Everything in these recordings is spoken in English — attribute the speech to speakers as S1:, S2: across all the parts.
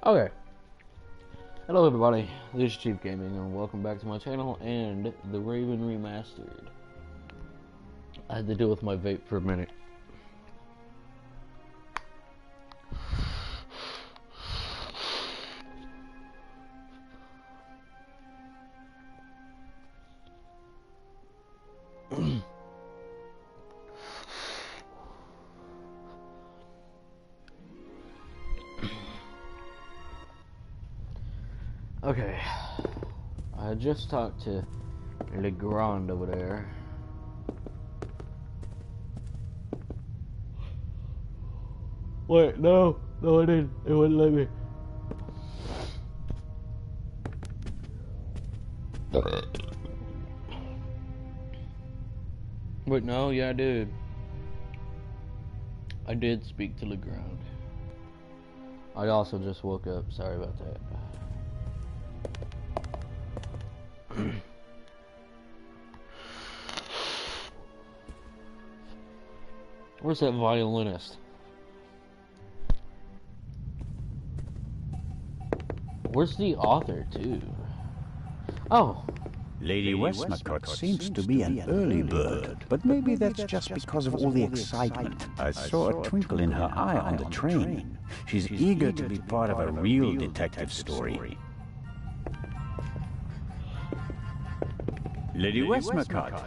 S1: Okay. Hello everybody, this is Chief Gaming and welcome back to my channel and the Raven Remastered. I had to deal with my vape for a minute. Okay, I just talked to Legrand over there. Wait, no, I didn't. It wouldn't let me. Wait, no, yeah, I did. I did speak to Legrand. I also just woke up. Sorry about that. Where's that violinist? Where's the author, too? Oh.
S2: Lady Westmacott seems to be an early bird, but maybe that's just because of all the excitement. I saw a twinkle in her eye on the train. She's eager to be part of a real detective story. Lady Westmacott,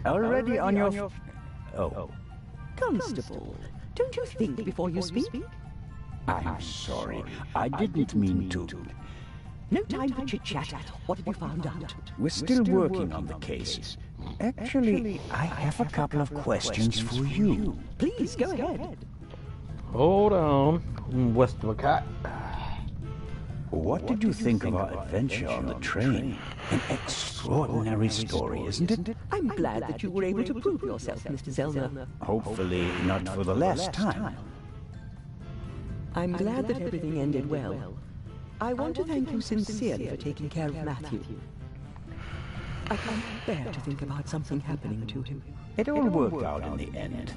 S2: already on your... Oh.
S3: Constable, don't you think before you speak?
S2: I'm sorry. I didn't mean to.
S3: No time for chit-chat. What have you found out?
S2: We're still working on the case. Actually, I have a couple of questions for you.
S3: Please, go ahead.
S1: Hold on, Westmacott.
S2: What did you think of our adventure on the train? An extraordinary story, isn't it?
S3: I'm glad that you were able to prove yourself, Mr. Zellner.
S2: Hopefully not for the last time.
S3: I'm glad that everything ended well. I want to thank you sincerely for taking care of Matthew. I can't bear to think about something happening to him.
S2: It all worked out in the end.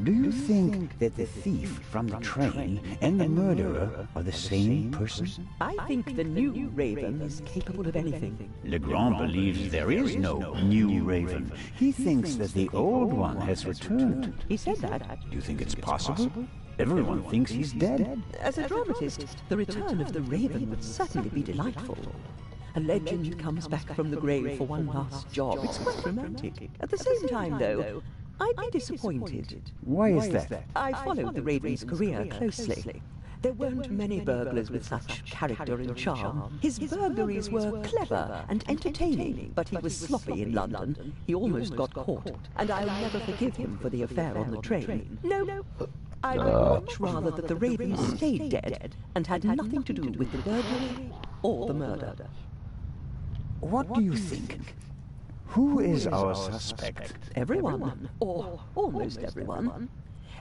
S2: Do you think that the thief from the train and the murderer are the same person?
S3: I think the new Raven is capable of anything.
S2: Legrand believes there is no new Raven. He thinks that the old one has returned.
S3: He said that.
S2: Do you think it's possible? Everyone thinks he's dead.
S3: As a dramatist, the return of the Raven would certainly be delightful. A legend comes back from the grave for one last job. It's quite romantic. At the same time, though, I'd be disappointed.
S2: Why is that?
S3: I followed the Raven's career closely. There weren't many burglars with such character and charm. His burglaries were clever and entertaining, but he was sloppy in London. He almost got caught, and I'll never forgive him for the affair on the train. No, I would much rather that the Raven stayed dead and had nothing to do with the burglary or the murder.
S2: What do you think? Who is our suspect?
S3: Everyone, or almost everyone.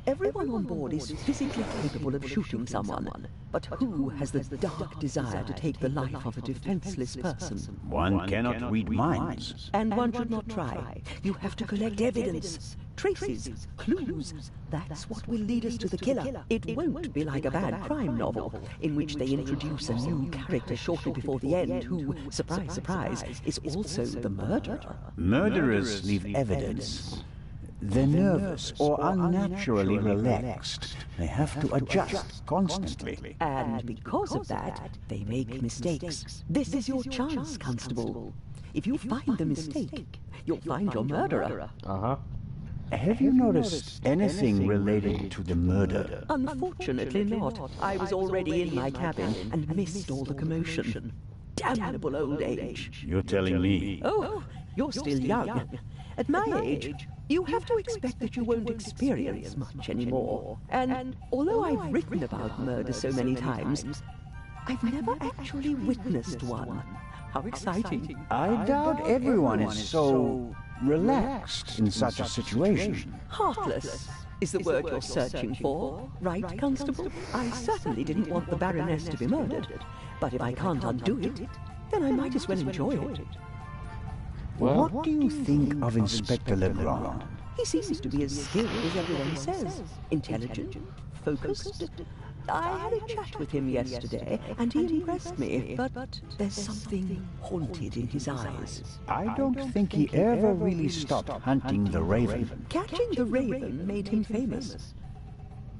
S3: Everyone on board is physically capable of shooting someone, but who has the dark desire to take the life of a defenseless person?
S2: One cannot read minds.
S3: And one should not try. You have to collect evidence, traces, clues. That's what will lead us to the killer. It won't be like a bad crime novel, in which they introduce a new character shortly before the end who, surprise, surprise, is also the murderer.
S2: Murderers leave evidence. They're nervous or unnaturally relaxed. They have to adjust constantly.
S3: And because of that, they make mistakes. This is your chance, Constable. If you find the mistake, you'll find your murderer.
S1: Uh-huh.
S2: Have you noticed anything related to the murder?
S3: Unfortunately not. I was already in my cabin and missed all the commotion. Damnable old age.
S2: You're telling me?
S3: Oh, you're still young. At my age, you have to expect that you won't experience much anymore. And although I've written about murder so many times, I've never actually witnessed one. How exciting.
S2: I doubt everyone is so relaxed in such a situation.
S3: Heartless is the word you're searching for, right, Constable? I certainly didn't want the Baroness to be murdered, but if I can't undo it, then I might as well enjoy it.
S2: What do you think of Inspector Legrand?
S3: He seems to be as skilled as everyone says. Intelligent, focused. I had a chat with him yesterday, and he impressed me, but there's something haunted in his eyes.
S2: I don't think he ever really stopped hunting the Raven.
S3: Catching the Raven made him famous.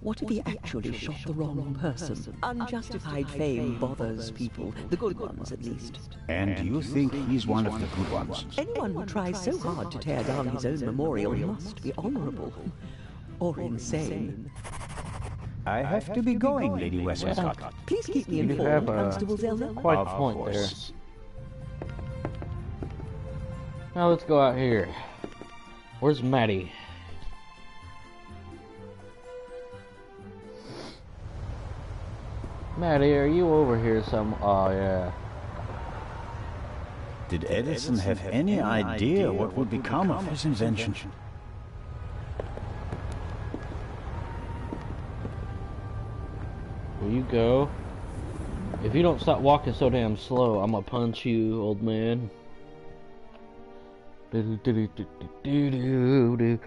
S3: What if he actually shot the wrong person? Unjustified fame bothers people, the good ones at least.
S2: And you think he's one of the good ones?
S3: Anyone who tries so hard to tear down his own memorial must be honorable. Or insane.
S2: I have to be going, Lady Westcott.
S3: Please keep me
S1: You
S3: informed,
S1: have
S3: Constable Zelda.
S1: quite a
S2: Of
S1: point there.
S2: course.
S1: Now let's go out here. Where's Maddie? Maddie, are you over here some? Oh yeah.
S2: Did Edison have any idea what would become of his invention?
S1: Will you go? If you don't stop walking so damn slow, I'm gonna punch you, old man. Do-do-do-do-do-do-do.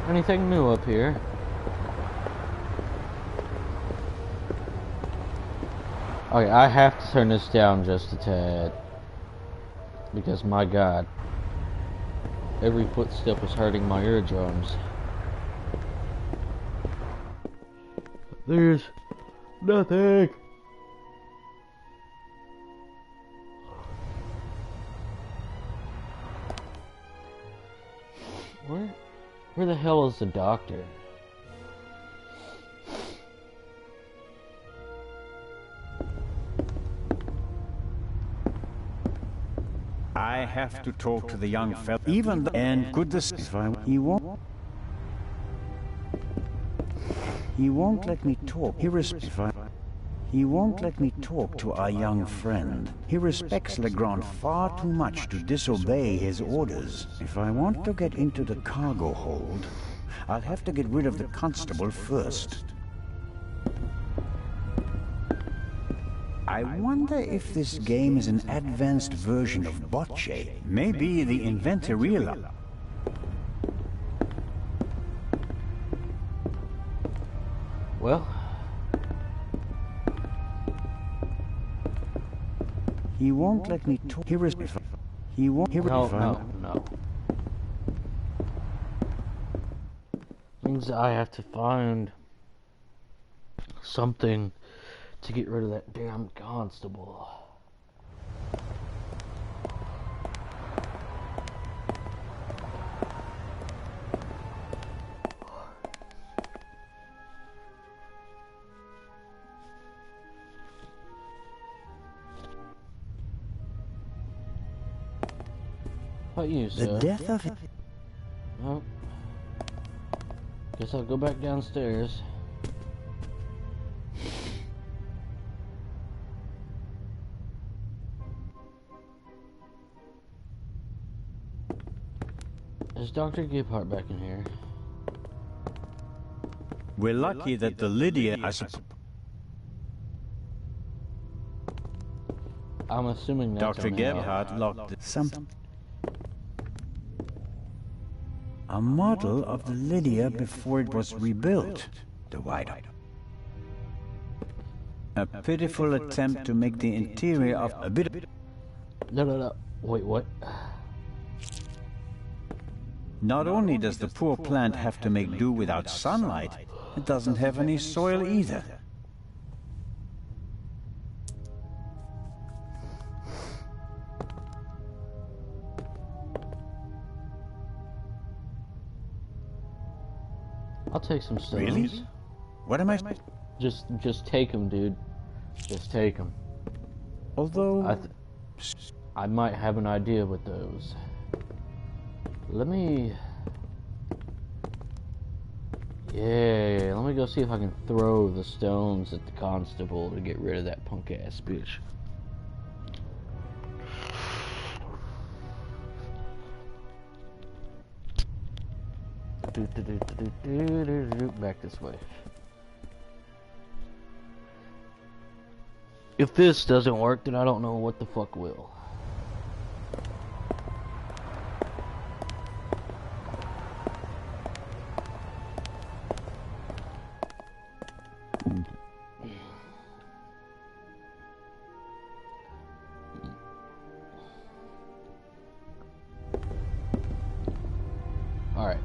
S1: Anything new up here? Okay, I have to turn this down just a tad. Because my god. Every footstep is hurting my eardrums. There's nothing. Where the hell is the doctor?
S2: I have to talk to the young fellow. Even the and could this if I he won't let me talk. He won't let me talk to our young friend. He respects Legrand far too much to disobey his orders. If I want to get into the cargo hold, I'll have to get rid of the constable first. I wonder if this game is an advanced version of Bocce. Maybe the inventor realized.
S1: Well,
S2: he won't let me talk. He won't.
S1: no. Means I have to find something to get rid of that damn constable. What you, sir?
S2: The death of it.
S1: Well, guess I'll go back downstairs. Is Dr. Gebhardt back in here?
S2: We're lucky that the Lydia.
S1: I'm assuming that's
S2: Dr.
S1: on
S2: Gebhardt locked some. A model of the Lydia before it was rebuilt. The white. A pitiful attempt to make the interior of a bit.
S1: No. Wait, what?
S2: Not only does the poor plant have to make do without sunlight, it doesn't have any soil either.
S1: I'll take some stones.
S2: Really? What am I?
S1: Just take them, dude. Just take them.
S2: Although
S1: I might have an idea with those. Let me Yeah, let me go see if I can throw the stones at the constable to get rid of that punk ass bitch. Back this way. If this doesn't work, then I don't know what the fuck will. Alright.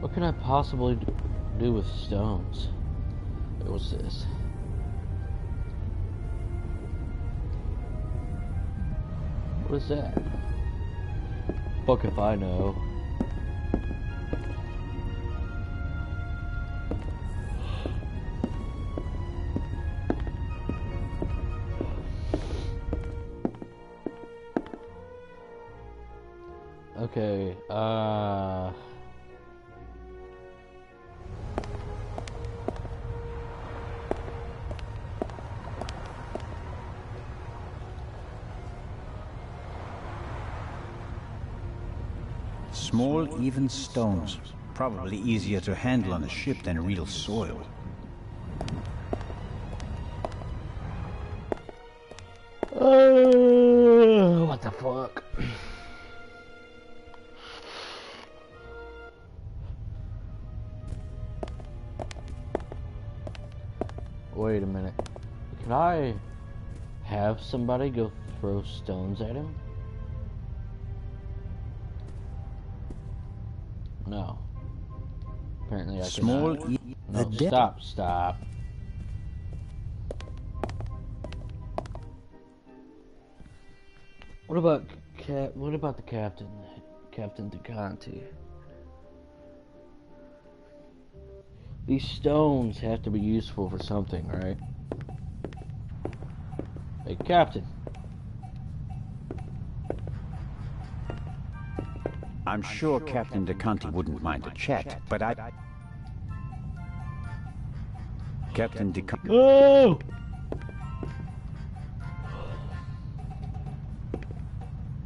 S1: What can I possibly do with stones? What's this? What is that? Fuck if I know. Okay,
S2: Small, even stones. Probably easier to handle on a ship than real soil.
S1: what the fuck? Wait a minute. Can I have somebody go throw stones at him? No. Apparently I
S2: Small,
S1: cannot. No, stop. What about the captain? Captain DeConti. These stones have to be useful for something, right? Hey, Captain.
S2: I'm sure Captain DeConti wouldn't mind a chat, but Captain DeConti...
S1: Oh!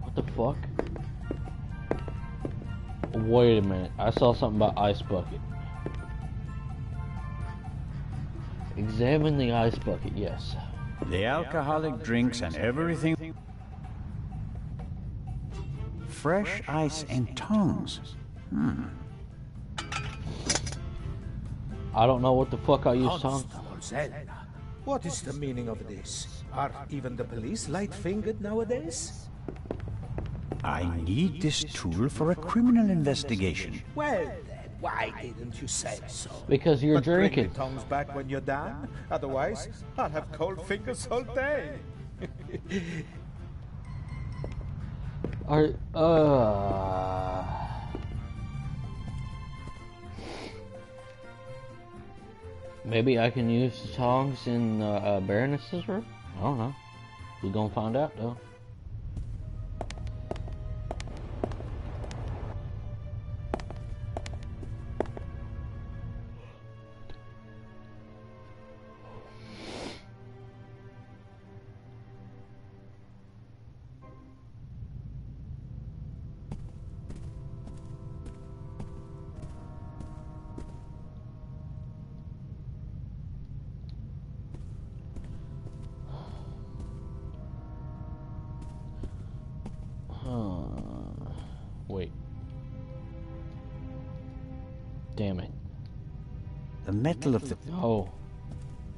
S1: What the fuck? Wait a minute. I saw something about ice bucket. Examine the ice bucket, yes.
S2: The alcoholic drinks and everything... Fresh ice and tongs.
S1: I don't know what the fuck I use tongue.
S4: What is the meaning of this? Are even the police light-fingered nowadays?
S2: I need this tool for a criminal investigation.
S4: Well then, why didn't you say so?
S1: Because you're
S4: But bring
S1: drinking.
S4: the tongs back when you're done. Otherwise, I'll have cold fingers all day.
S1: Maybe I can use the tongs in Baroness's room? I don't know. We're gonna find out though. Wait. Damn it.
S2: The metal of the...
S1: Oh.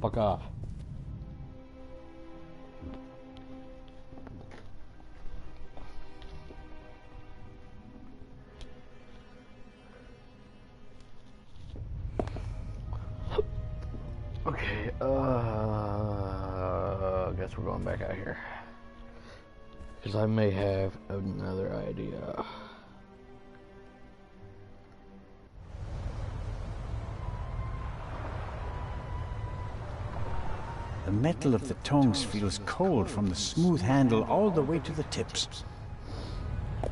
S1: Fuck off. Okay, guess we're going back out here. Because I may have another idea.
S2: The metal of the tongs feels cold from the smooth handle all the way to the tips.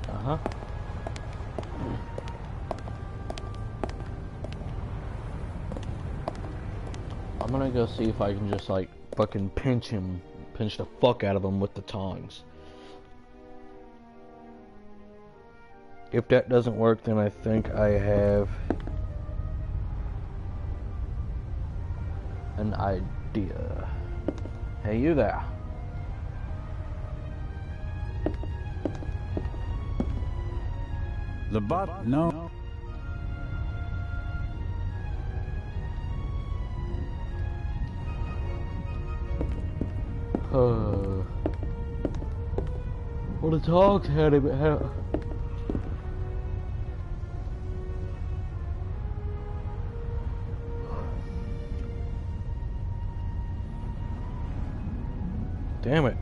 S1: Uh-huh. I'm gonna go see if I can just, like, fucking pinch the fuck out of him with the tongs. If that doesn't work, then I think I have an idea. Hey, you there.
S2: The bot, no.
S1: Well, the dogs had him. Damn it.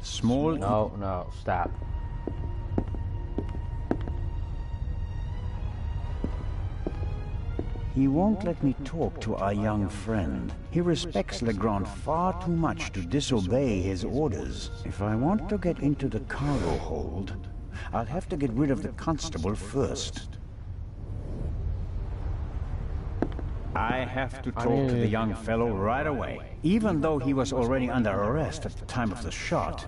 S2: Small.
S1: No, stop.
S2: He won't let me talk to our young friend. He respects Legrand far too much to disobey his orders. If I want to get into the cargo hold, I'll have to get rid of the constable first. I have to talk to the young fellow right away. Even though he was already under arrest at the time of the shot,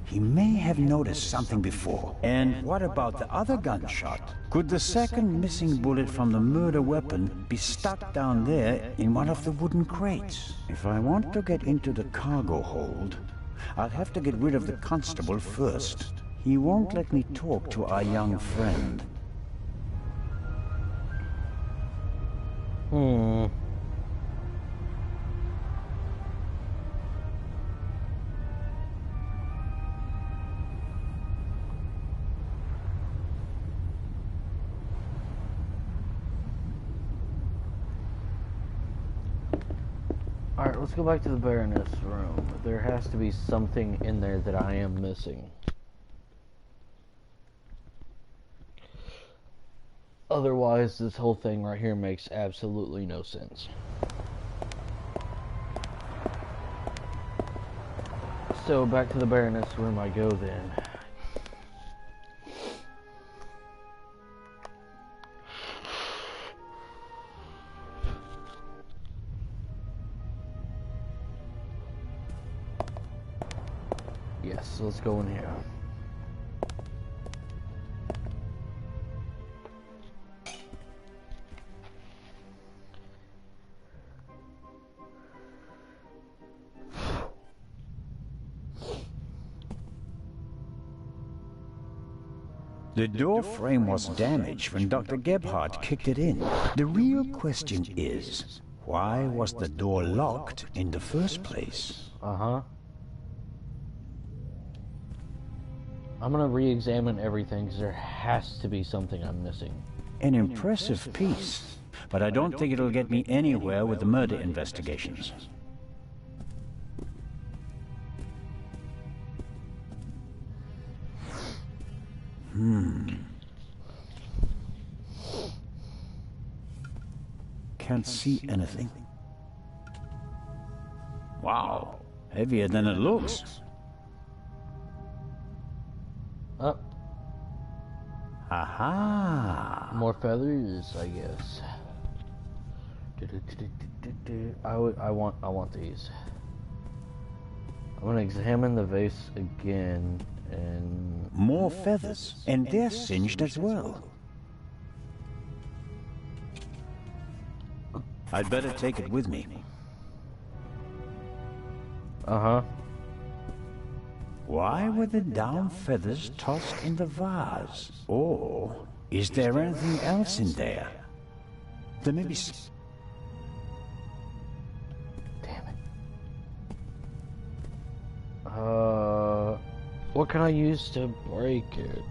S2: he may have noticed something before. And what about the other gunshot? Could the second missing bullet from the murder weapon be stuck down there in one of the wooden crates? If I want to get into the cargo hold, I'll have to get rid of the constable first. He won't let me talk to our young friend.
S1: Alright, let's go back to the Baroness room. There has to be something in there that I am missing. Otherwise, this whole thing right here makes absolutely no sense. So, back to the Baroness room I go then. Yes, so let's go in here.
S2: The door frame was damaged when Dr. Gebhardt kicked it in. The real question is, why was the door locked in the first place?
S1: Uh-huh. I'm gonna re-examine everything because there has to be something I'm missing.
S2: An impressive piece, but I don't think it'll get me anywhere with the murder investigations. Can't see anything. Wow, heavier than it looks.
S1: Up.
S2: Aha!
S1: More feathers, I guess. I want these. I'm gonna examine the vase again and
S2: More feathers, and they're singed as well. I'd better take it with me.
S1: uh-huh.
S2: Why were the down feathers tossed in the vase? Or is there anything else in there? There may be...
S1: Damn it. What can I use to break it?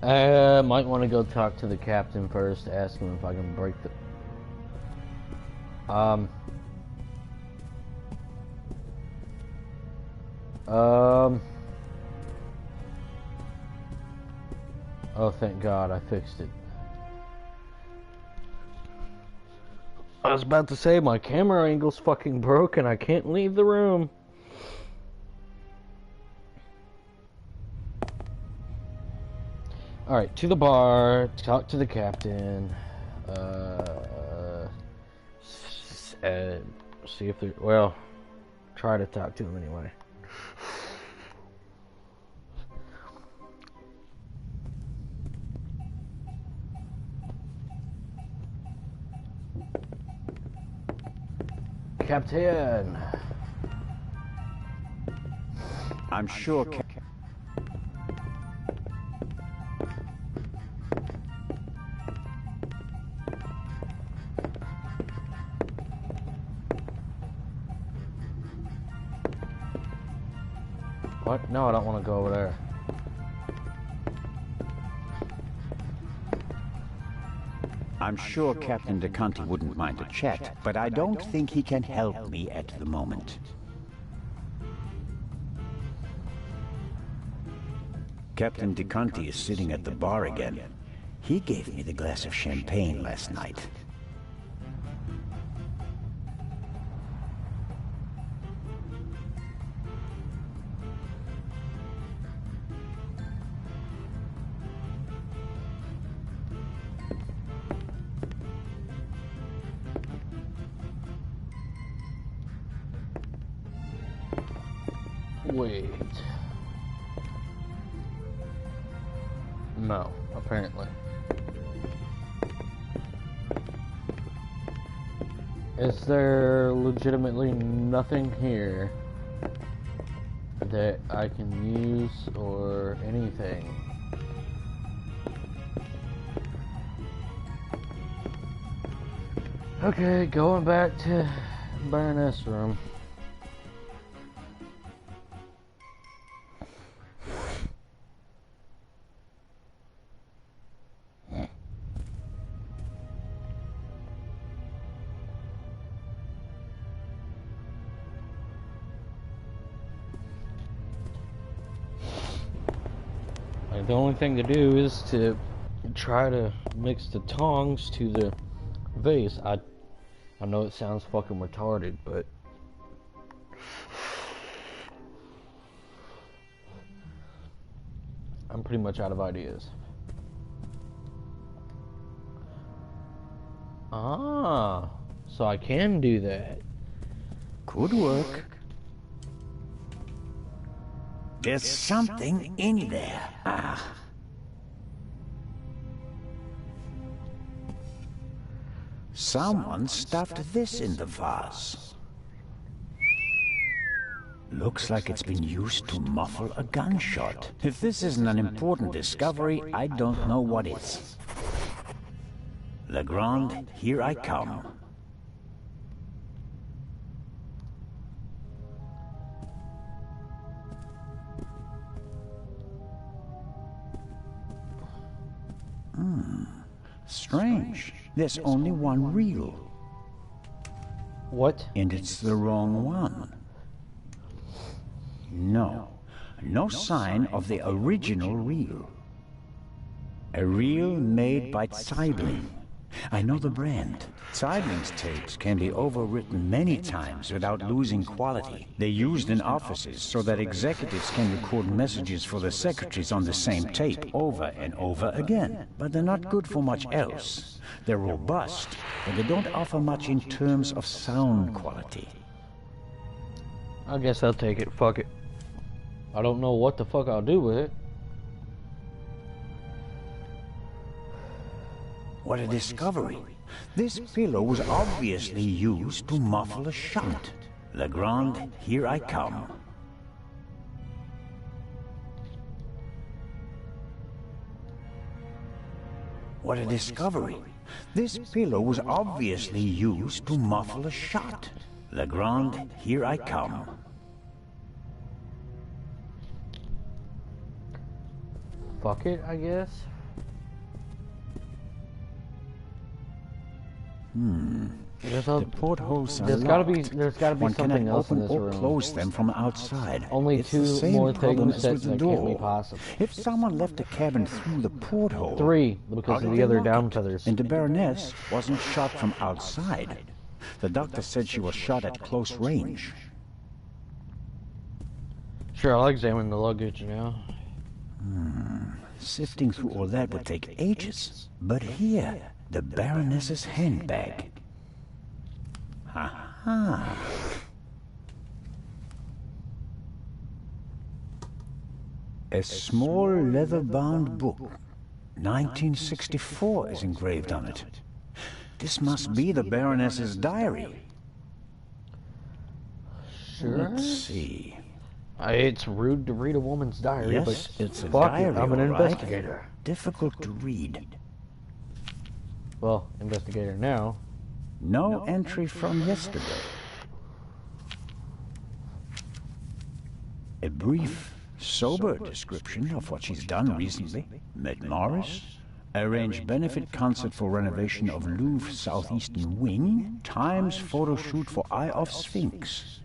S1: Might want to go talk to the captain first, ask him if I can break the... Oh, thank God, I fixed it. I was about to say, my camera angle's fucking broken. I can't leave the room. Alright, to the bar, talk to the captain. See if there... Well, try to talk to him anyway. Captain!
S2: I'm sure
S1: What? No, I don't want to go over there.
S2: I'm sure Captain DeConti wouldn't mind a chat, but I don't think he can help me at the moment. Captain DeConti is sitting at the bar again. He gave me the glass of champagne last night.
S1: Wait. No, apparently. Is there legitimately nothing here that I can use or anything? Okay, going back to Baroness room. The only thing to do is to try to mix the tongs to the vase. I know it sounds fucking retarded, but I'm pretty much out of ideas. Ah, so I can do that.
S2: Could work. There's something in there. Ah. Someone stuffed this in the vase. Looks like it's been used to muffle a gunshot. If this isn't an important discovery, I don't know what is. Legrand, here I come. Strange. There's only one reel.
S1: What?
S2: And it's the wrong one. No. No sign of the original reel. A reel made by Zeibling. I know the brand. Zeibling's tapes can be overwritten many times without losing quality. They're used in offices so that executives can record messages for the secretaries on the same tape over and over again. But they're not good for much else. They're robust, but they don't offer much in terms of sound quality.
S1: I guess I'll take it. Fuck it. I don't know what the fuck I'll do with it.
S2: What a discovery. This pillow was obviously used to muffle a shot. Legrand, here I come. What a discovery. This pillow was obviously used to muffle a shot. Legrand, here I come.
S1: Fuck it, I guess.
S2: The portholes are
S1: There's gotta be
S2: One
S1: something
S2: cannot
S1: else in
S2: open
S1: this
S2: or
S1: room.
S2: close them from outside.
S1: Only
S2: It's the
S1: two
S2: same
S1: more
S2: problem
S1: things
S2: as
S1: that
S2: with the
S1: can't
S2: door.
S1: be possible.
S2: If someone left the cabin through the porthole...
S1: Three, because
S2: how
S1: of
S2: did
S1: the
S2: they
S1: other
S2: lock
S1: down
S2: it?
S1: feathers.
S2: And the Baroness wasn't shot from outside. The doctor said she was shot at close range.
S1: Sure, I'll examine the luggage now.
S2: Sifting through all that would take ages. But here, the Baroness's handbag. Ha-ha. A small leather-bound book. 1964 is engraved on it. This must be the Baroness's diary.
S1: Sure.
S2: Let's see.
S1: It's rude to read a woman's diary,
S2: Yes,
S1: but
S2: it's a
S1: fuck
S2: diary,
S1: it, I'm an
S2: all right.
S1: investigator.
S2: Difficult to read.
S1: Well, investigator now.
S2: No entry from yesterday. A brief, sober description of what she's done recently. Met Morris, arranged benefit concert for renovation of Louvre Southeastern Wing, Times photo shoot for Eye of Sphinx.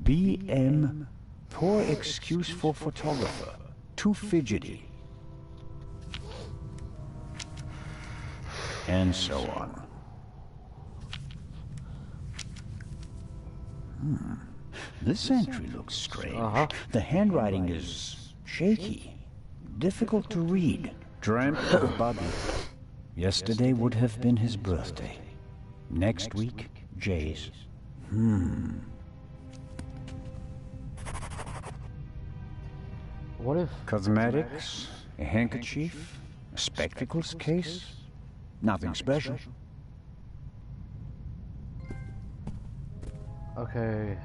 S2: BM, poor excuse for photographer, too fidgety. And so on. This entry looks strange. The handwriting is shaky, difficult to read. Dreamt of Bobby. Yesterday would have been his birthday. Next week, Jay's.
S1: What if...
S2: Cosmetics, a handkerchief, a spectacles case. Nothing special.
S1: Okay,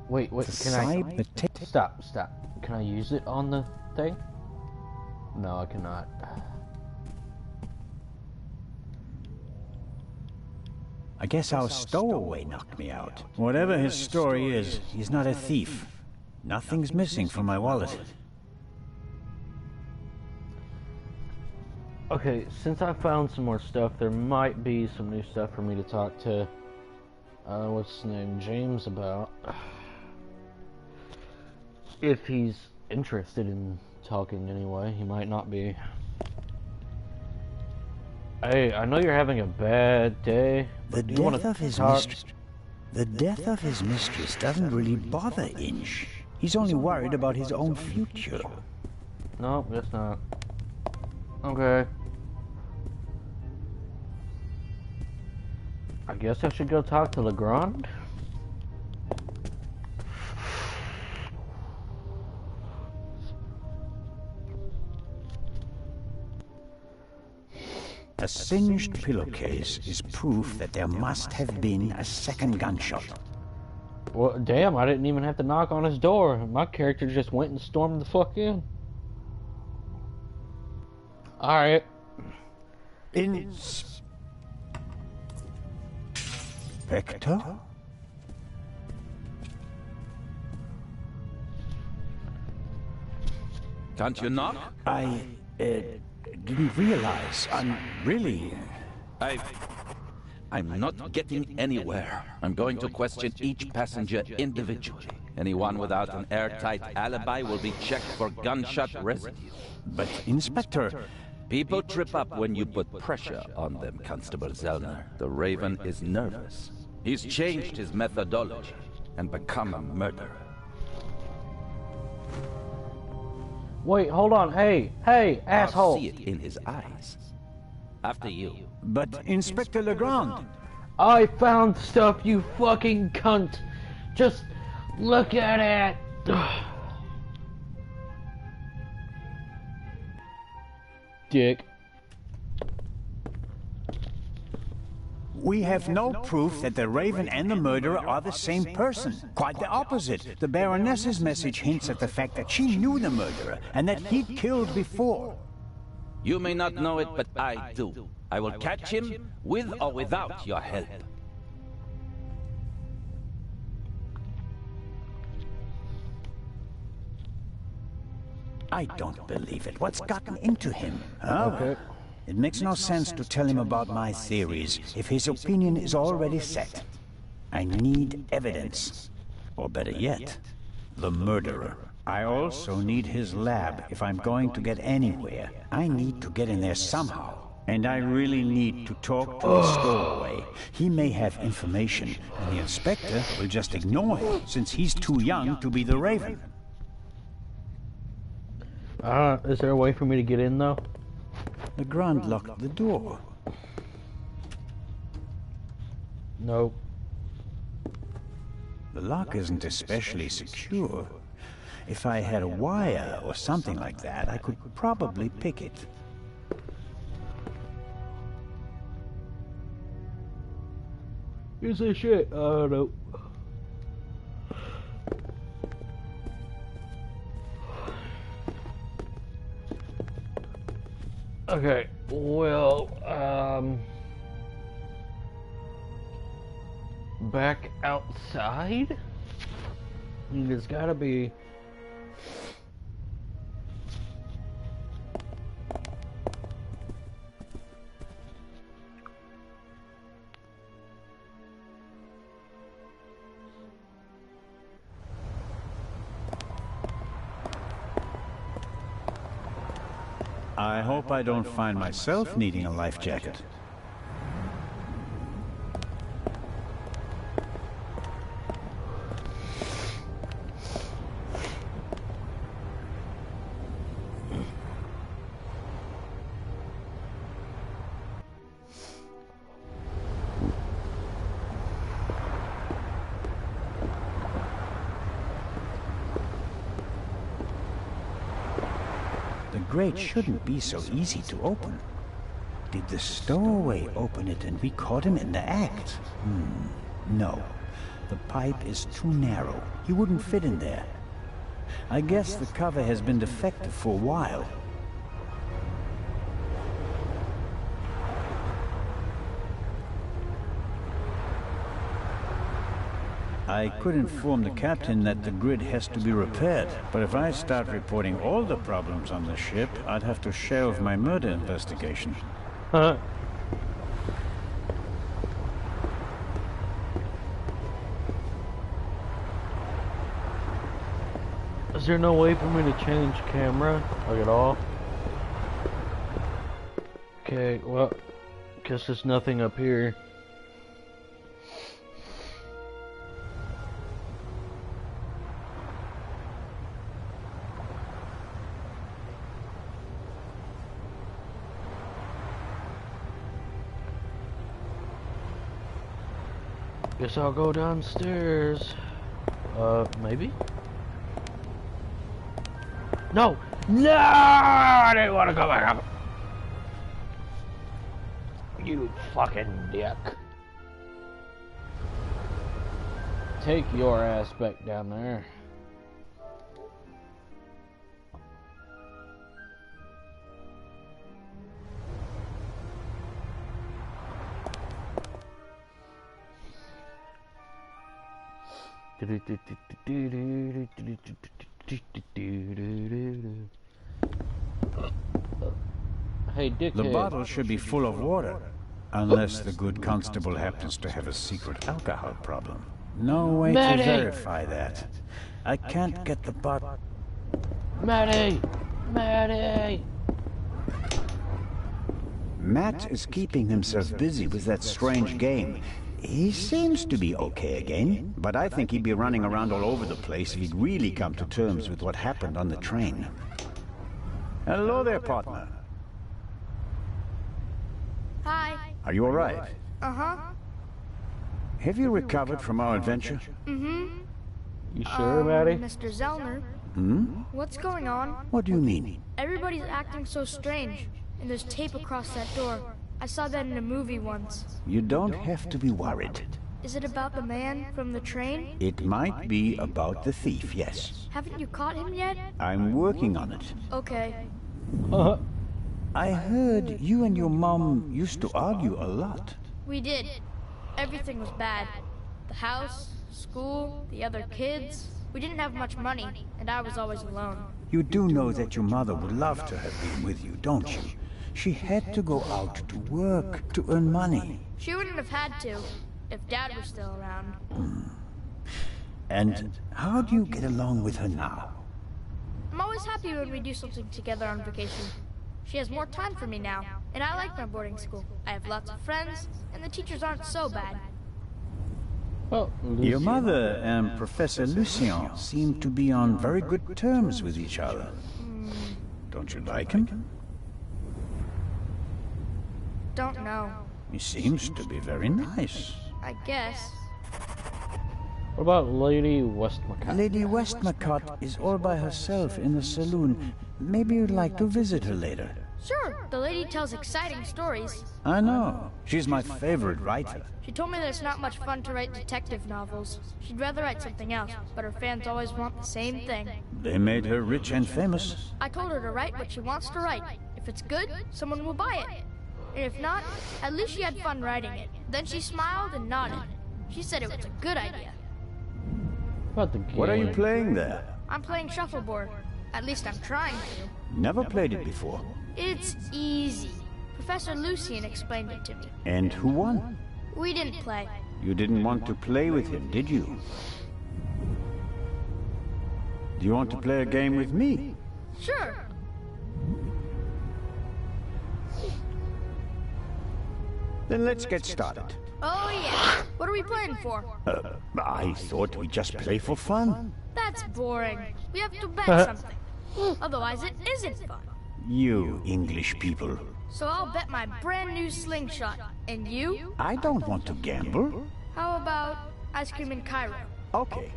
S1: Wait, can I... Stop. Can I use it on the thing? No, I cannot.
S2: I guess our stowaway knocked me out. Whatever his story is, he's not a thief. Nothing's missing from my wallet.
S1: Okay, since I found some more stuff, there might be some new stuff for me to talk to, what's his name, James about. If he's interested in talking anyway, he might not be. Hey, I know you're having a bad day.
S2: The death of his mistress. The death of his mistress doesn't really bother Inch. He's only worried about his own future.
S1: No, guess not. Okay. I guess I should go talk to Legrand.
S2: A singed pillowcase is proof that there must have been a second gunshot.
S1: Well, damn, I didn't even have to knock on his door. My character just went and stormed the fuck in. Alright.
S2: Inspector?
S5: Can't you knock?
S2: I didn't realize.
S5: I'm not getting anywhere. I'm going to question each passenger individually. Anyone without an airtight alibi will be checked for gunshot residue.
S2: But, Inspector...
S5: People trip up when you put pressure on them, Constable Zellner. The Raven is nervous. He's changed his methodology and become a murderer.
S1: Wait, hold on. Hey, asshole.
S5: I'll see it in his eyes. After you.
S2: But, Inspector Legrand...
S1: I found stuff, you fucking cunt. Just look at it. Dick.
S2: We have no proof that the Raven and the murderer are the same person. Quite the opposite. The Baroness's message hints at the fact that she knew the murderer and that he'd killed before.
S5: You may not know it, but I do. I will catch him with or without your help.
S2: I don't believe it. What's gotten into him? Huh?
S1: Okay.
S2: It makes no sense to tell him about my theories if his opinion is already set. I need evidence. Or better yet, the murderer. I also need his lab if I'm going to get anywhere. I need to get in there somehow. And I really need to talk to the stowaway. He may have information, and the inspector will just ignore him, since he's too young to be the Raven.
S1: Is there a way for me to get in, though?
S2: The Grand locked the door.
S1: Nope.
S2: The lock isn't especially secure. If I had a wire or something like that, I could probably pick it.
S1: Who's this shit? Oh, no. Okay, well, back outside? I mean, there's gotta be...
S2: I hope I don't find myself needing a life jacket. The grate shouldn't be so easy to open. Did the stowaway open it and we caught him in the act? No. The pipe is too narrow. He wouldn't fit in there. I guess the cover has been defective for a while. I could inform the captain that the grid has to be repaired, but if I start reporting all the problems on the ship, I'd have to shelve my murder investigation.
S1: Is there no way for me to change camera, like at all? Okay, well, guess there's nothing up here. Guess I'll go downstairs. Maybe? No! No! I didn't want to go back up! You fucking dick. Take your ass back down there. Hey, dickhead.
S2: The bottle should be full of water, unless the good constable happens to have a secret alcohol problem. No way
S1: Maddie!
S2: to verify that. I can't get the bottle.
S1: Maddie! Maddie!
S2: Matt is keeping himself busy with that strange game. He seems to be okay again, but I think he'd be running around all over the place if he'd really come to terms with what happened on the train. Hello there, partner.
S6: Hi.
S2: Are you all right?
S6: Uh-huh.
S2: Have you recovered from our adventure?
S6: Mm-hmm.
S1: You sure, Maddie?
S6: Mr. Zellner,
S2: Hmm?
S6: what's going on?
S2: What do you mean?
S6: Everybody's acting so strange, and there's tape across that door. I saw that in a movie once.
S2: You don't have to be worried.
S6: Is it about the man from the train?
S2: It might be about the thief, yes.
S6: Haven't you caught him yet?
S2: I'm working on it.
S6: Okay.
S2: I heard you and your mom used to argue a lot.
S6: We did. Everything was bad. The house, school, the other kids. We didn't have much money, and I was always alone.
S2: You do know that your mother would love to have been with you, don't you? She had to go out to work to earn money.
S6: She wouldn't have had to, if Dad was still around.
S2: And how do you get along with her now?
S6: I'm always happy when we do something together on vacation. She has more time for me now, and I like my boarding school. I have lots of friends, and the teachers aren't so bad.
S1: Well,
S2: Your mother and Professor Lucien seem to be on very good terms with each other. Don't you like him?
S6: Don't know.
S2: He seems to be very nice.
S6: I guess.
S1: What about Lady Westmacott?
S2: Lady Westmacott is all by herself in the saloon. Maybe you'd like to visit her later.
S6: Sure, the lady tells exciting stories.
S2: I know. She's my favorite writer.
S6: She told me that it's not much fun to write detective novels. She'd rather write something else, but her fans always want the same thing.
S2: They made her rich and famous.
S6: I told her to write what she wants to write. If it's good, someone will buy it. And if not, at least she had fun writing it. Then she smiled and nodded. She said it was a good idea.
S1: What about the game?
S2: What are you playing there?
S6: I'm playing shuffleboard. At least I'm trying to.
S2: Never played it before.
S6: It's easy. Professor Lucien explained it to me.
S2: And who won?
S6: We didn't play.
S2: You didn't want to play with him, did you? Do you want to play a game with me?
S6: Sure.
S2: Then let's get started.
S6: Oh yeah. What are we playing for?
S2: I thought we'd just play for fun.
S6: That's boring. We have to bet something. Otherwise it isn't fun.
S2: You English people.
S6: So I'll bet my brand new slingshot. And you?
S2: I don't want to gamble.
S6: How about ice cream in Cairo?
S2: Okay.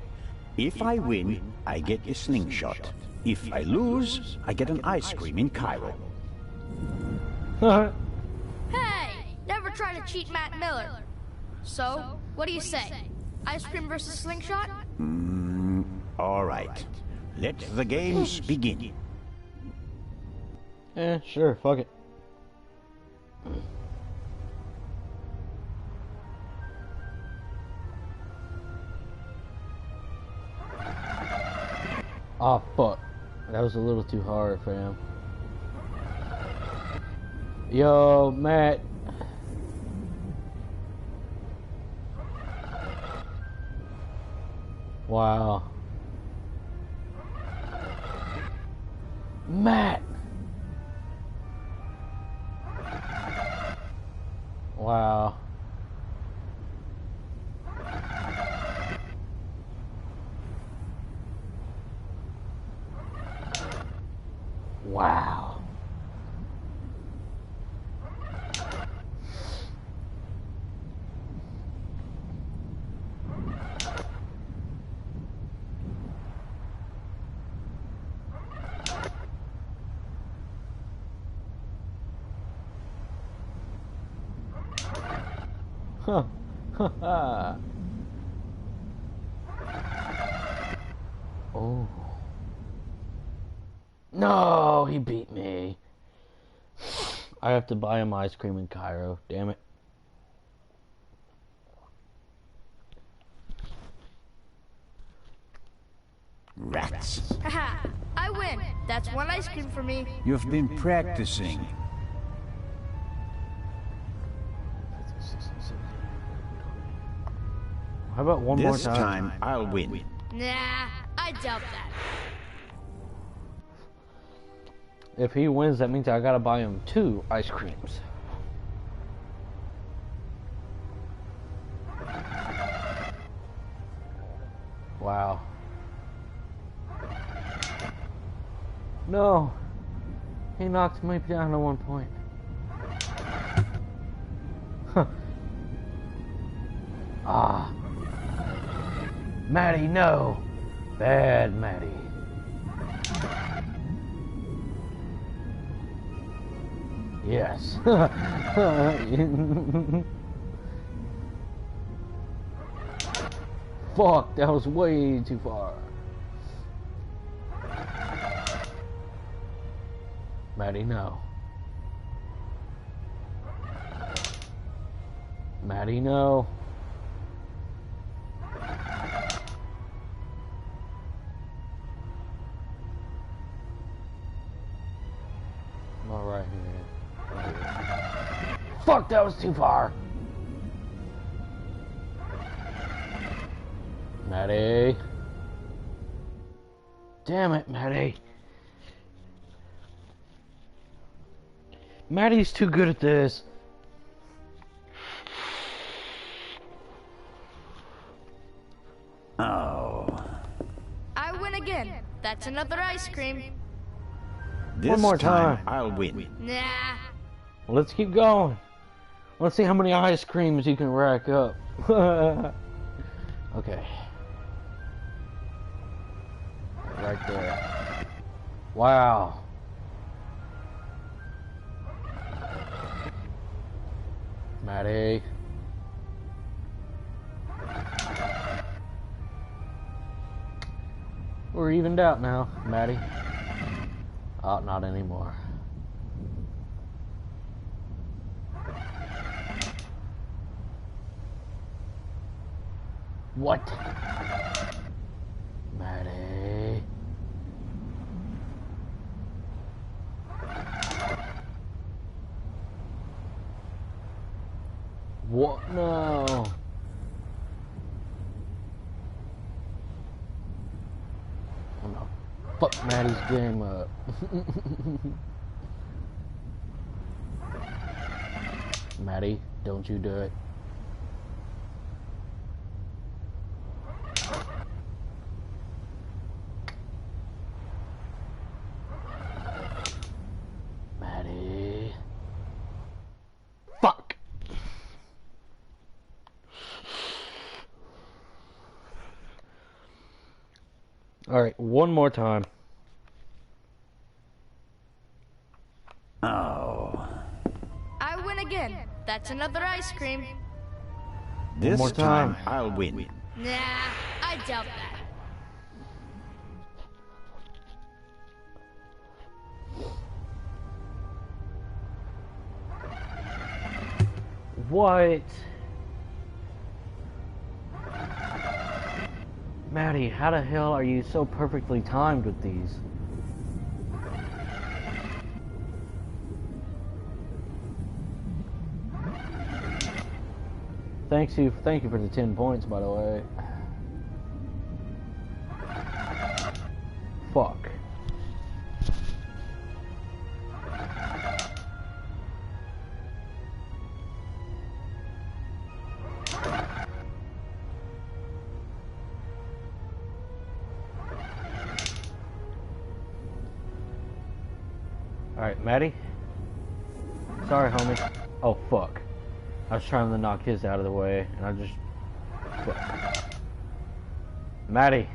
S2: If I win, I get a slingshot. If I lose, I get an ice cream in Cairo.
S6: Hey! Never try to cheat Matt Miller. So, what do you say? Ice cream versus slingshot?
S2: All right. Let the games begin.
S1: Sure, fuck it. Oh fuck. That was a little too hard, fam. Yo, Matt. Wow. Matt. Wow. Wow. Huh. Oh. No, he beat me. I have to buy him ice cream in Cairo. Damn it.
S2: Rats.
S6: Haha, I win. That's one ice cream for me.
S2: You've been practicing.
S1: How about one more
S2: This
S1: time?
S2: time, I'll win.
S6: Nah, I doubt that.
S1: If he wins, that means I gotta buy him 2 ice creams. Wow. No. He knocked me down to 1 point. Huh. Ah. Maddie, no. Bad Maddie. Yes. Fuck, that was way too far. Maddie, no. Maddie, no. All right here. Fuck, that was too far. Maddie. Damn it, Maddie. Maddie's too good at this.
S2: Oh.
S6: I win again. That's another ice cream.
S2: This
S1: One more time.
S2: I'll win.
S6: Nah.
S1: Let's keep going. Let's see how many ice creams you can rack up. Okay. Right there. Wow. Maddie. We're evened out now, Maddie. Oh, not anymore. What? Maddie. What? No. I'm gonna fuck Maddie's game up. Maddie, don't you do it. Maddie. Fuck. All right, one more time.
S2: Oh.
S6: I win again. That's another ice cream.
S2: This
S1: more time.
S2: I'll win.
S6: Nah, I doubt that.
S1: What? Maddie, how the hell are you so perfectly timed with these? Thank you for the 10 points, by the way. Fuck. Alright, Maddie. Sorry, homie. Oh, fuck. I was trying to knock his out of the way, and I just... Fuck. Maddie.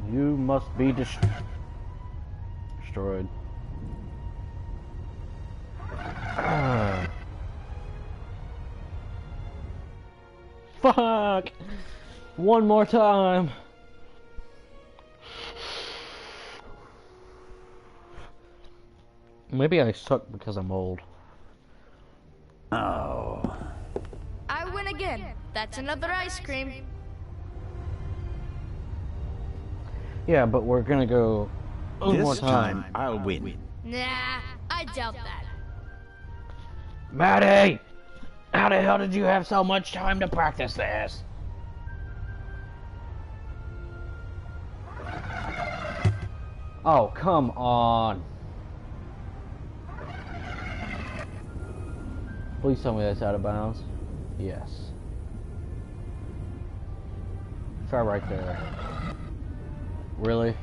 S1: You must be destroyed. Fuck! One more time. Maybe I suck because I'm old.
S2: Oh.
S6: I win again. That's another ice cream.
S1: Yeah, but we're gonna go one more
S2: This
S1: time.
S2: time I'll win.
S6: Nah, I doubt that.
S1: Maddie! How the hell did you have so much time to practice this? Oh, come on. Please tell me that's out of bounds. Yes. Try right there. Really?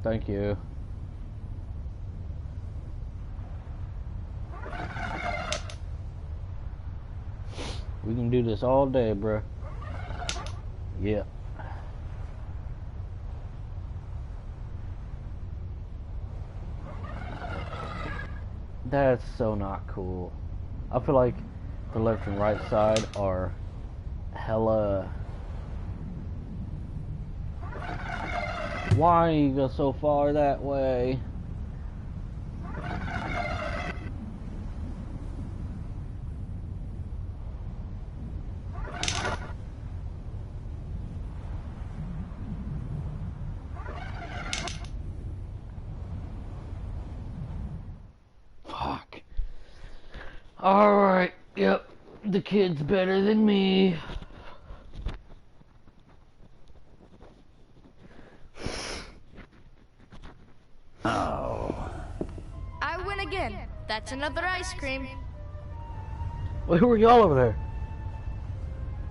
S1: Thank you. We can do this all day, bruh. Yeah. That's so not cool. I feel like the left and right side are hella... Why you go so far that way? Fuck. Alright, yep. The kid's better than me.
S6: again. That's another ice cream.
S1: Why were y'all over there?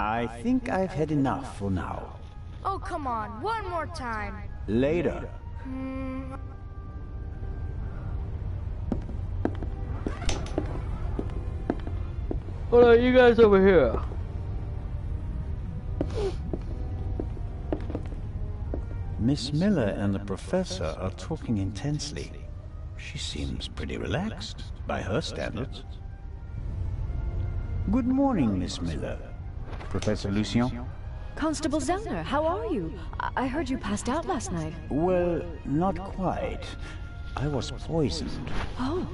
S2: I think I've had enough for now.
S6: Oh, come on. One more time.
S2: Later.
S1: Hold on, you guys over here.
S2: Miss Miller and the professor are talking intensely. She seems pretty relaxed, by her standards. Good morning, Miss Miller. Professor Lucien?
S7: Constable Zellner, how are you? I heard you passed out last night.
S2: Well, not quite. I was poisoned.
S7: Oh.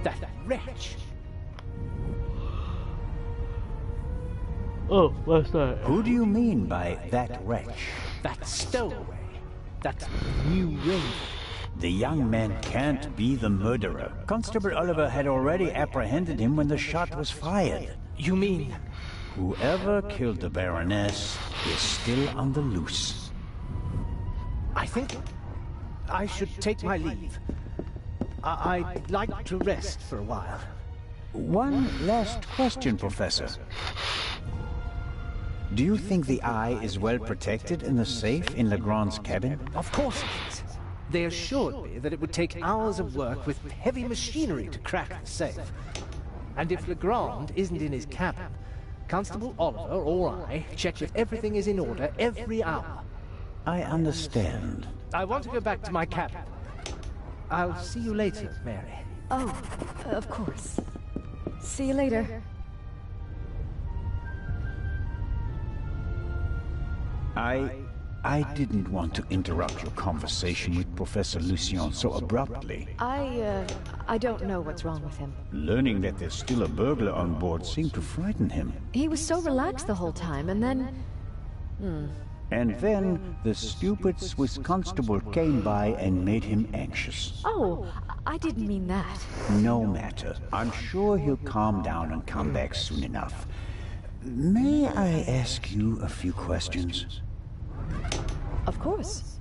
S4: That wretch!
S1: Oh, last night.
S2: Who do you mean by that wretch?
S4: That stowaway! That new Raven!
S2: The young man can't be the murderer. Constable Oliver had already apprehended him when the shot was fired.
S4: You mean...
S2: Whoever killed the Baroness is still on the loose.
S4: I think I should take my leave. I'd like to rest for a while.
S2: One last question, Professor. Do you think the eye is well protected in the safe in Legrand's cabin?
S4: Of course it is. They assured me that it would take hours of work with heavy machinery to crack the safe. And if Legrand isn't in his cabin, Constable Oliver or I check if everything is in order every hour.
S2: I understand.
S4: I want to go back to my cabin. I'll see you later, Mary.
S7: Oh, of course. See you later.
S2: I didn't want to interrupt your conversation with Professor Lucien so abruptly.
S7: I don't know what's wrong with him.
S2: Learning that there's still a burglar on board seemed to frighten him.
S7: He was so relaxed the whole time, and then...
S2: And then the stupid Swiss constable came by and made him anxious.
S7: Oh, I didn't mean that.
S2: No matter. I'm sure he'll calm down and come back soon enough. May I ask you a few questions?
S7: Of course.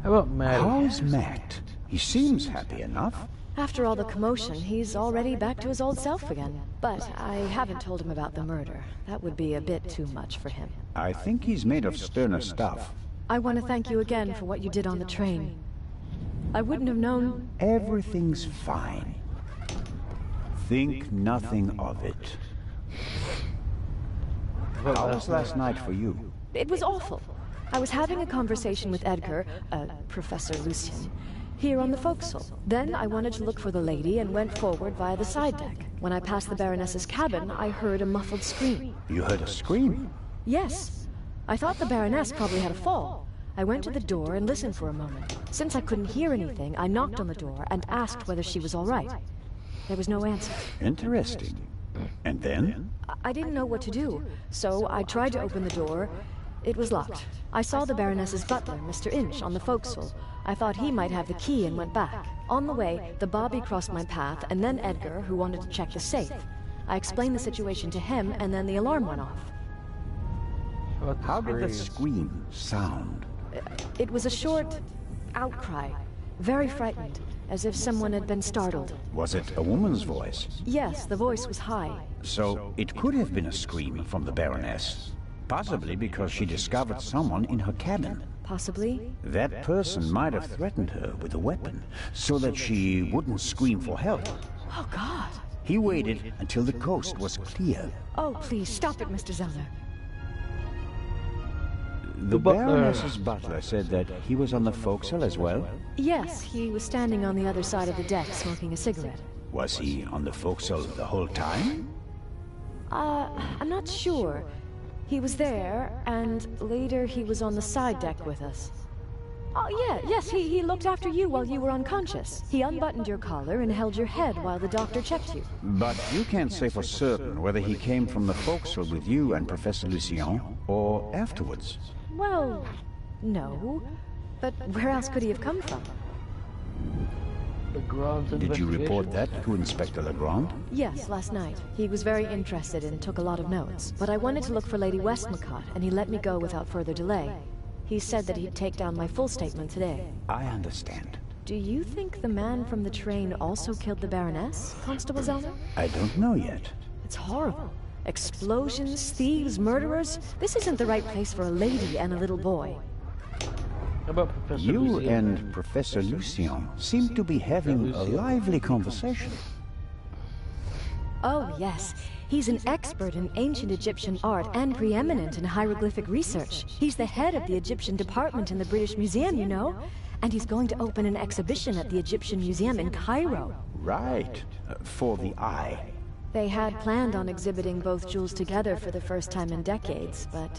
S1: How about Matt?
S2: How's Matt? He seems happy enough.
S7: After all the commotion, he's already back to his old self again. But I haven't told him about the murder. That would be a bit too much for him.
S2: I think he's made of sterner stuff.
S7: I want to thank you again for what you did on the train. I wouldn't have known...
S2: Everything's fine. Think nothing of it. How was last night for you?
S7: It was awful. I was having a conversation with Edgar, Professor Lucien, here on the forecastle. Then I wanted to look for the lady and went forward via the side deck. When I passed the Baroness's cabin, I heard a muffled scream.
S2: You heard a scream?
S7: Yes. I thought the Baroness probably had a fall. I went to the door and listened for a moment. Since I couldn't hear anything, I knocked on the door and asked whether she was all right. There was no answer.
S2: Interesting. And then?
S7: I didn't know what to do, so I tried to open the door. It was locked. I saw the Baroness's butler, Mr. Inch, on the forecastle. I thought he might have the key and went back. On the way, the bobby crossed my path, and then Edgar, who wanted to check the safe. I explained the situation to him, and then the alarm went off.
S2: How did the scream sound?
S7: It was a short outcry, very frightened, as if someone had been startled.
S2: Was it a woman's voice?
S7: Yes, the voice was high.
S2: So it could have been a scream from the Baroness. Possibly because she discovered someone in her cabin.
S7: Possibly.
S2: That person might have threatened her with a weapon, so that she wouldn't scream for help.
S7: Oh, God.
S2: He waited until the coast was clear.
S7: Oh, please, stop it, Mr. Zellner.
S2: The Baroness's butler said that he was on the forecastle as well?
S7: Yes, he was standing on the other side of the deck smoking a cigarette.
S2: Was he on the forecastle the whole time?
S7: I'm not sure. He was there, and later he was on the side deck with us. Oh, yes, he looked after you while you were unconscious. He unbuttoned your collar and held your head while the doctor checked you.
S2: But you can't say for certain whether he came from the forecastle with you and Professor Lucien, or afterwards.
S7: Well, no. But where else could he have come from?
S1: Legrand's
S2: Did you report
S1: investigation.
S2: that to Inspector Legrand?
S7: Yes, last night. He was very interested and took a lot of notes. But I wanted to look for Lady Westmacott, and he let me go without further delay. He said that he'd take down my full statement today.
S2: I understand.
S7: Do you think the man from the train also killed the Baroness, Constable Zellner?
S2: I don't know yet.
S7: It's horrible. Explosions, thieves, murderers. This isn't the right place for a lady and a little boy.
S1: How about Professor
S2: You
S1: Lucien?
S2: and Professor Lucien seem to be having a lively conversation.
S7: Oh, yes. He's an expert in ancient Egyptian art and preeminent in hieroglyphic research. He's the head of the Egyptian department in the British Museum, you know? And he's going to open an exhibition at the Egyptian Museum in Cairo.
S2: Right. For the eye.
S7: They had planned on exhibiting both jewels together for the first time in decades, but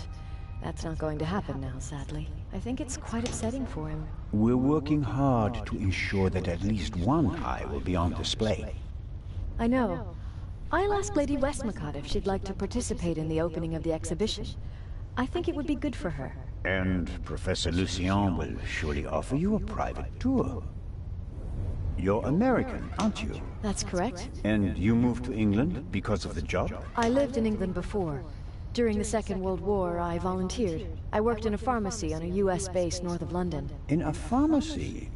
S7: that's not going to happen now, sadly. I think it's quite upsetting for him.
S2: We're working hard to ensure that at least one eye will be on display.
S7: I know. I'll ask Lady Westmacott if she'd like to participate in the opening of the exhibition. I think it would be good for her.
S2: And Professor Lucien will surely offer you a private tour. You're American, aren't you?
S7: That's correct.
S2: And you moved to England because of the job?
S7: I lived in England before. During the Second World War, I volunteered. I worked in a pharmacy on a US base north of London.
S2: In a pharmacy?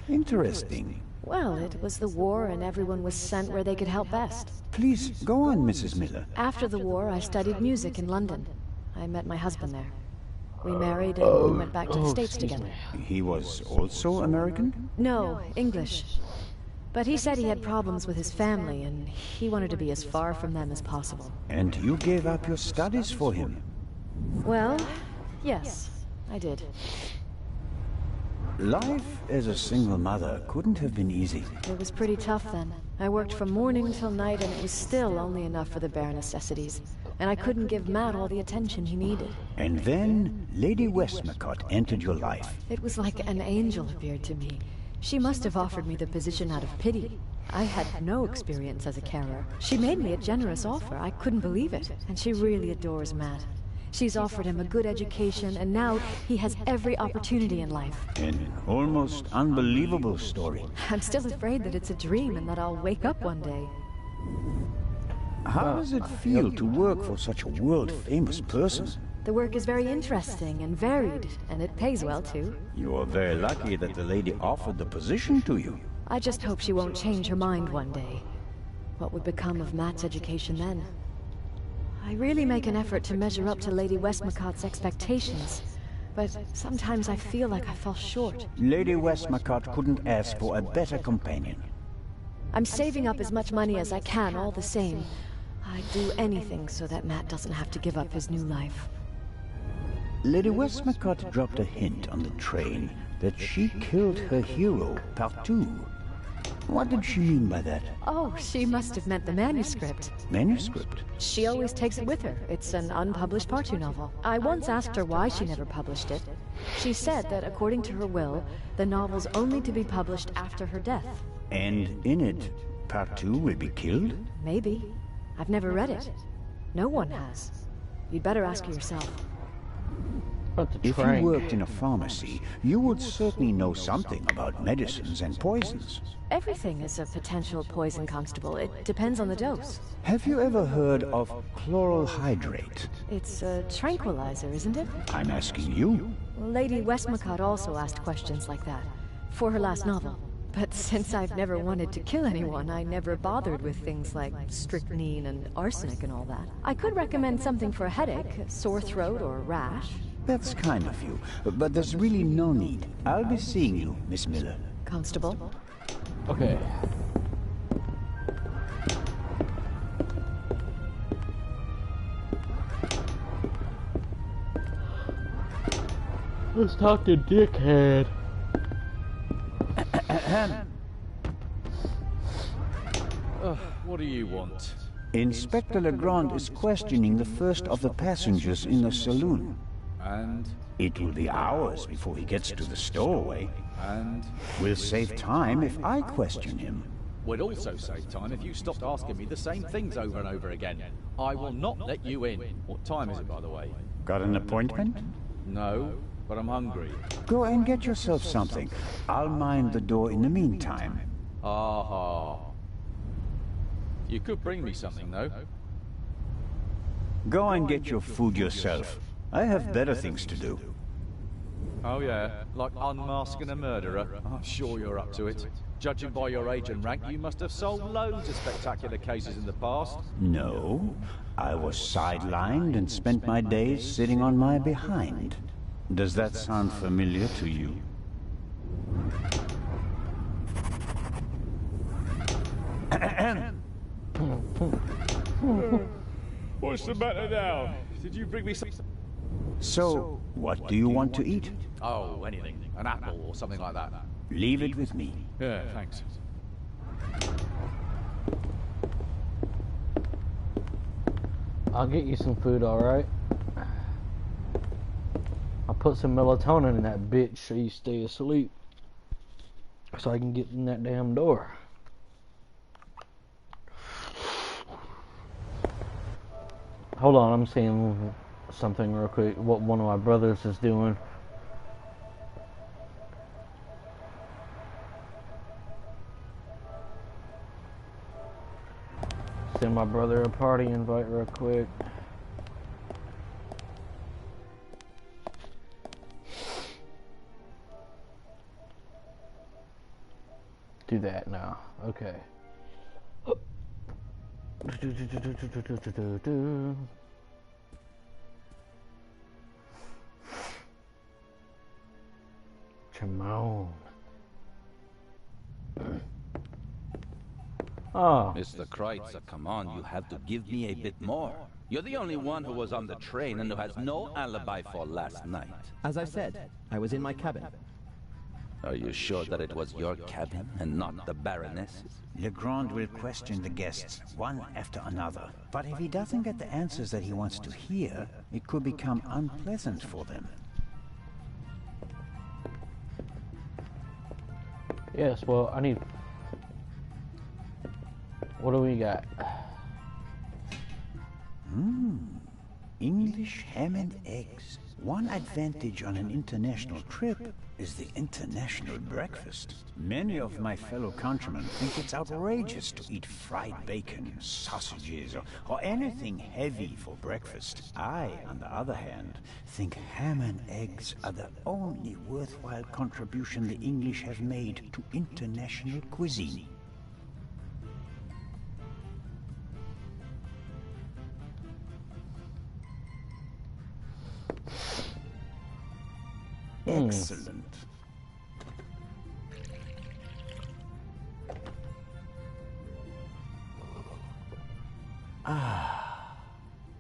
S2: Interesting.
S7: Well, it was the war and everyone was sent where they could help best.
S2: Please, go on, Mrs. Miller.
S7: After the war, I studied music in London. I met my husband there. We married and we went back to the States together.
S2: He was also American?
S7: No, English. But he said he had problems with his family and he wanted to be as far from them as possible.
S2: And you gave up your studies for him?
S7: Well, yes, I did.
S2: Life as a single mother couldn't have been easy.
S7: It was pretty tough then. I worked from morning till night and it was still only enough for the bare necessities. And I couldn't give Matt all the attention he needed.
S2: And then Lady Westmacott entered your life.
S7: It was like an angel appeared to me. She must have offered me the position out of pity. I had no experience as a carer. She made me a generous offer. I couldn't believe it. And she really adores Matt. She's offered him a good education, and now he has every opportunity in life.
S2: An almost unbelievable story.
S7: I'm still afraid that it's a dream and that I'll wake up one day.
S2: How does it feel to work for such a world-famous person?
S7: The work is very interesting and varied, and it pays well, too.
S2: You are very lucky that the lady offered the position to you.
S7: I just hope she won't change her mind one day. What would become of Matt's education then? I really make an effort to measure up to Lady Westmacott's expectations, but sometimes I feel like I fall short.
S2: Lady Westmacott couldn't ask for a better companion.
S7: I'm saving up as much money as I can all the same. I'd do anything so that Matt doesn't have to give up his new life.
S2: Lady Westmacott dropped a hint on the train that she killed her hero, Partout. What did she mean by that?
S7: Oh, she must have meant the manuscript.
S2: Manuscript?
S7: She always takes it with her. It's an unpublished Partout novel. I once asked her why she never published it. She said that according to her will, the novel's only to be published after her death.
S2: And in it, Partout will be killed?
S7: Maybe. I've never read it. No one has. You'd better ask her yourself.
S2: If you worked in a pharmacy, you would certainly know something about medicines and poisons.
S7: Everything is a potential poison, Constable. It depends on the dose.
S2: Have you ever heard of chloral hydrate?
S7: It's a tranquilizer, isn't it?
S2: I'm asking you.
S7: Lady Westmacott also asked questions like that, for her last novel. But since I've never wanted to kill anyone, I never bothered with things like strychnine and arsenic and all that. I could recommend something for a headache, a sore throat, or a rash.
S2: That's kind of you, but there's really no need. I'll be seeing you, Miss Miller.
S7: Constable?
S1: Okay. Let's talk to Dickhead.
S5: What do you want?
S2: Inspector Legrand is questioning the first of the passengers in the saloon.
S5: And?
S2: It will be hours before he gets to the stowaway.
S5: And?
S2: We'll save time if I question him.
S5: We'd also save time if you stopped asking me the same things over and over again. I will not let you in. What time is it, by the way?
S2: Got an appointment?
S5: No, but I'm hungry.
S2: Go and get yourself something. I'll mind the door in the meantime.
S5: Aha. You could bring me something, though.
S2: Go and get your food yourself. I have better things to do.
S8: Oh yeah, like unmasking a murderer? I'm sure you're up to it. Judging by your age and rank, you must have solved loads of spectacular cases in the past.
S2: No, I was sidelined and spent my days sitting on my behind. Does that sound familiar to you?
S8: What's the matter now? Did you bring me some...
S2: So, what do you want to eat?
S8: Oh, anything. An apple or something like that.
S2: Leave it with me.
S8: Yeah, thanks.
S1: I'll get you some food, alright? I'll put some melatonin in that bitch so you stay asleep. So I can get in that damn door. Hold on, I'm seeing something real quick. What one of my brothers is doing. Send my brother a party invite real quick. Do that now. Okay. Timon. Oh.
S5: Mr. Kreutzer, come on, you have to give me a bit more. You're the only one who was on the train and who has no alibi for last night.
S9: As I said, I was in my cabin.
S5: Are you sure that it was your cabin and not the Baroness's?
S2: Legrand will question the guests, one after another. But if he doesn't get the answers that he wants to hear, it could become unpleasant for them.
S1: Yes, well, I need... What do we got?
S2: English ham and eggs. One advantage on an international trip is the international breakfast. Many of my fellow countrymen think it's outrageous to eat fried bacon, sausages, or anything heavy for breakfast. I, on the other hand, think ham and eggs are the only worthwhile contribution the English have made to international cuisine. Excellent. Ah,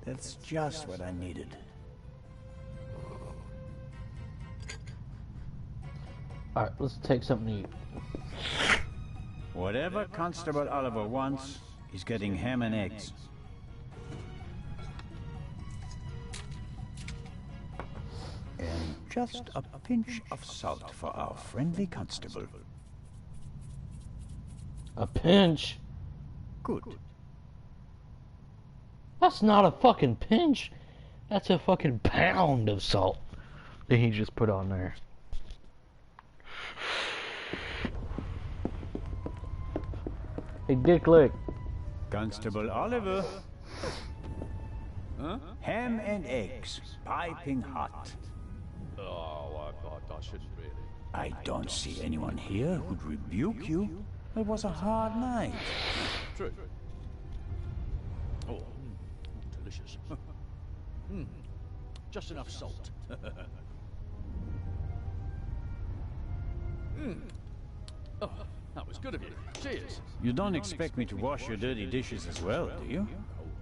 S2: that's just what I needed.
S1: Alright, let's take something to eat.
S2: Whatever Constable Oliver wants, he's getting ham and eggs. And just a pinch of salt for our friendly constable.
S1: A pinch?
S2: Good.
S1: That's not a fucking pinch. That's a fucking pound of salt that he just put on there. Hey, Dick Lick.
S2: Constable Oliver. Huh? Ham and eggs, piping hot.
S8: Oh, I shouldn't really.
S2: I don't see anyone here who'd rebuke you. It was a hard night.
S8: True. Oh, delicious. Just enough salt. Oh, that was good of you. Cheers.
S2: You don't expect me to wash your dirty dishes as well, do you?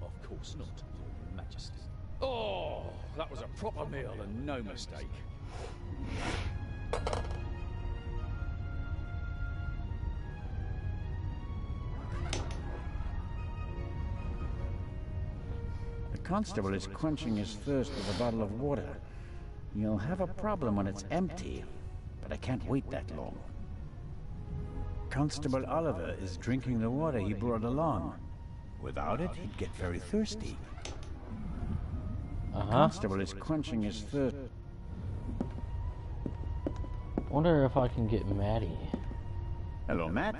S8: Oh, of course not, Your Majesty. Oh, that was a proper meal and no mistake.
S2: The constable is quenching his thirst with a bottle of water. You'll have a problem when it's empty, but I can't wait that long. Constable Oliver is drinking the water he brought along. Without it, he'd get very thirsty. Constable is quenching his thirst.
S1: Wonder if I can get Maddie.
S2: Hello, Matt.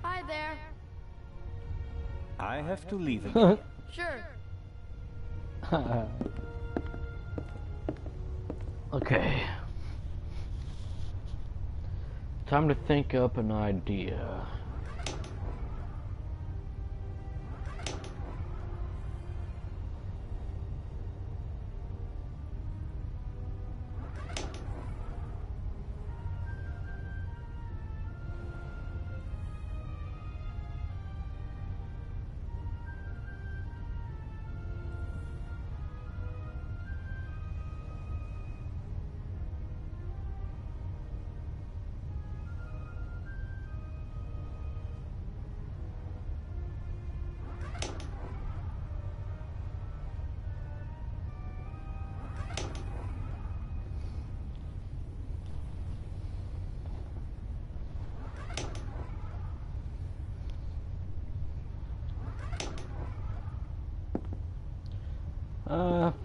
S6: Hi there.
S2: I have to leave again.
S6: Sure.
S1: Okay. Time to think up an idea.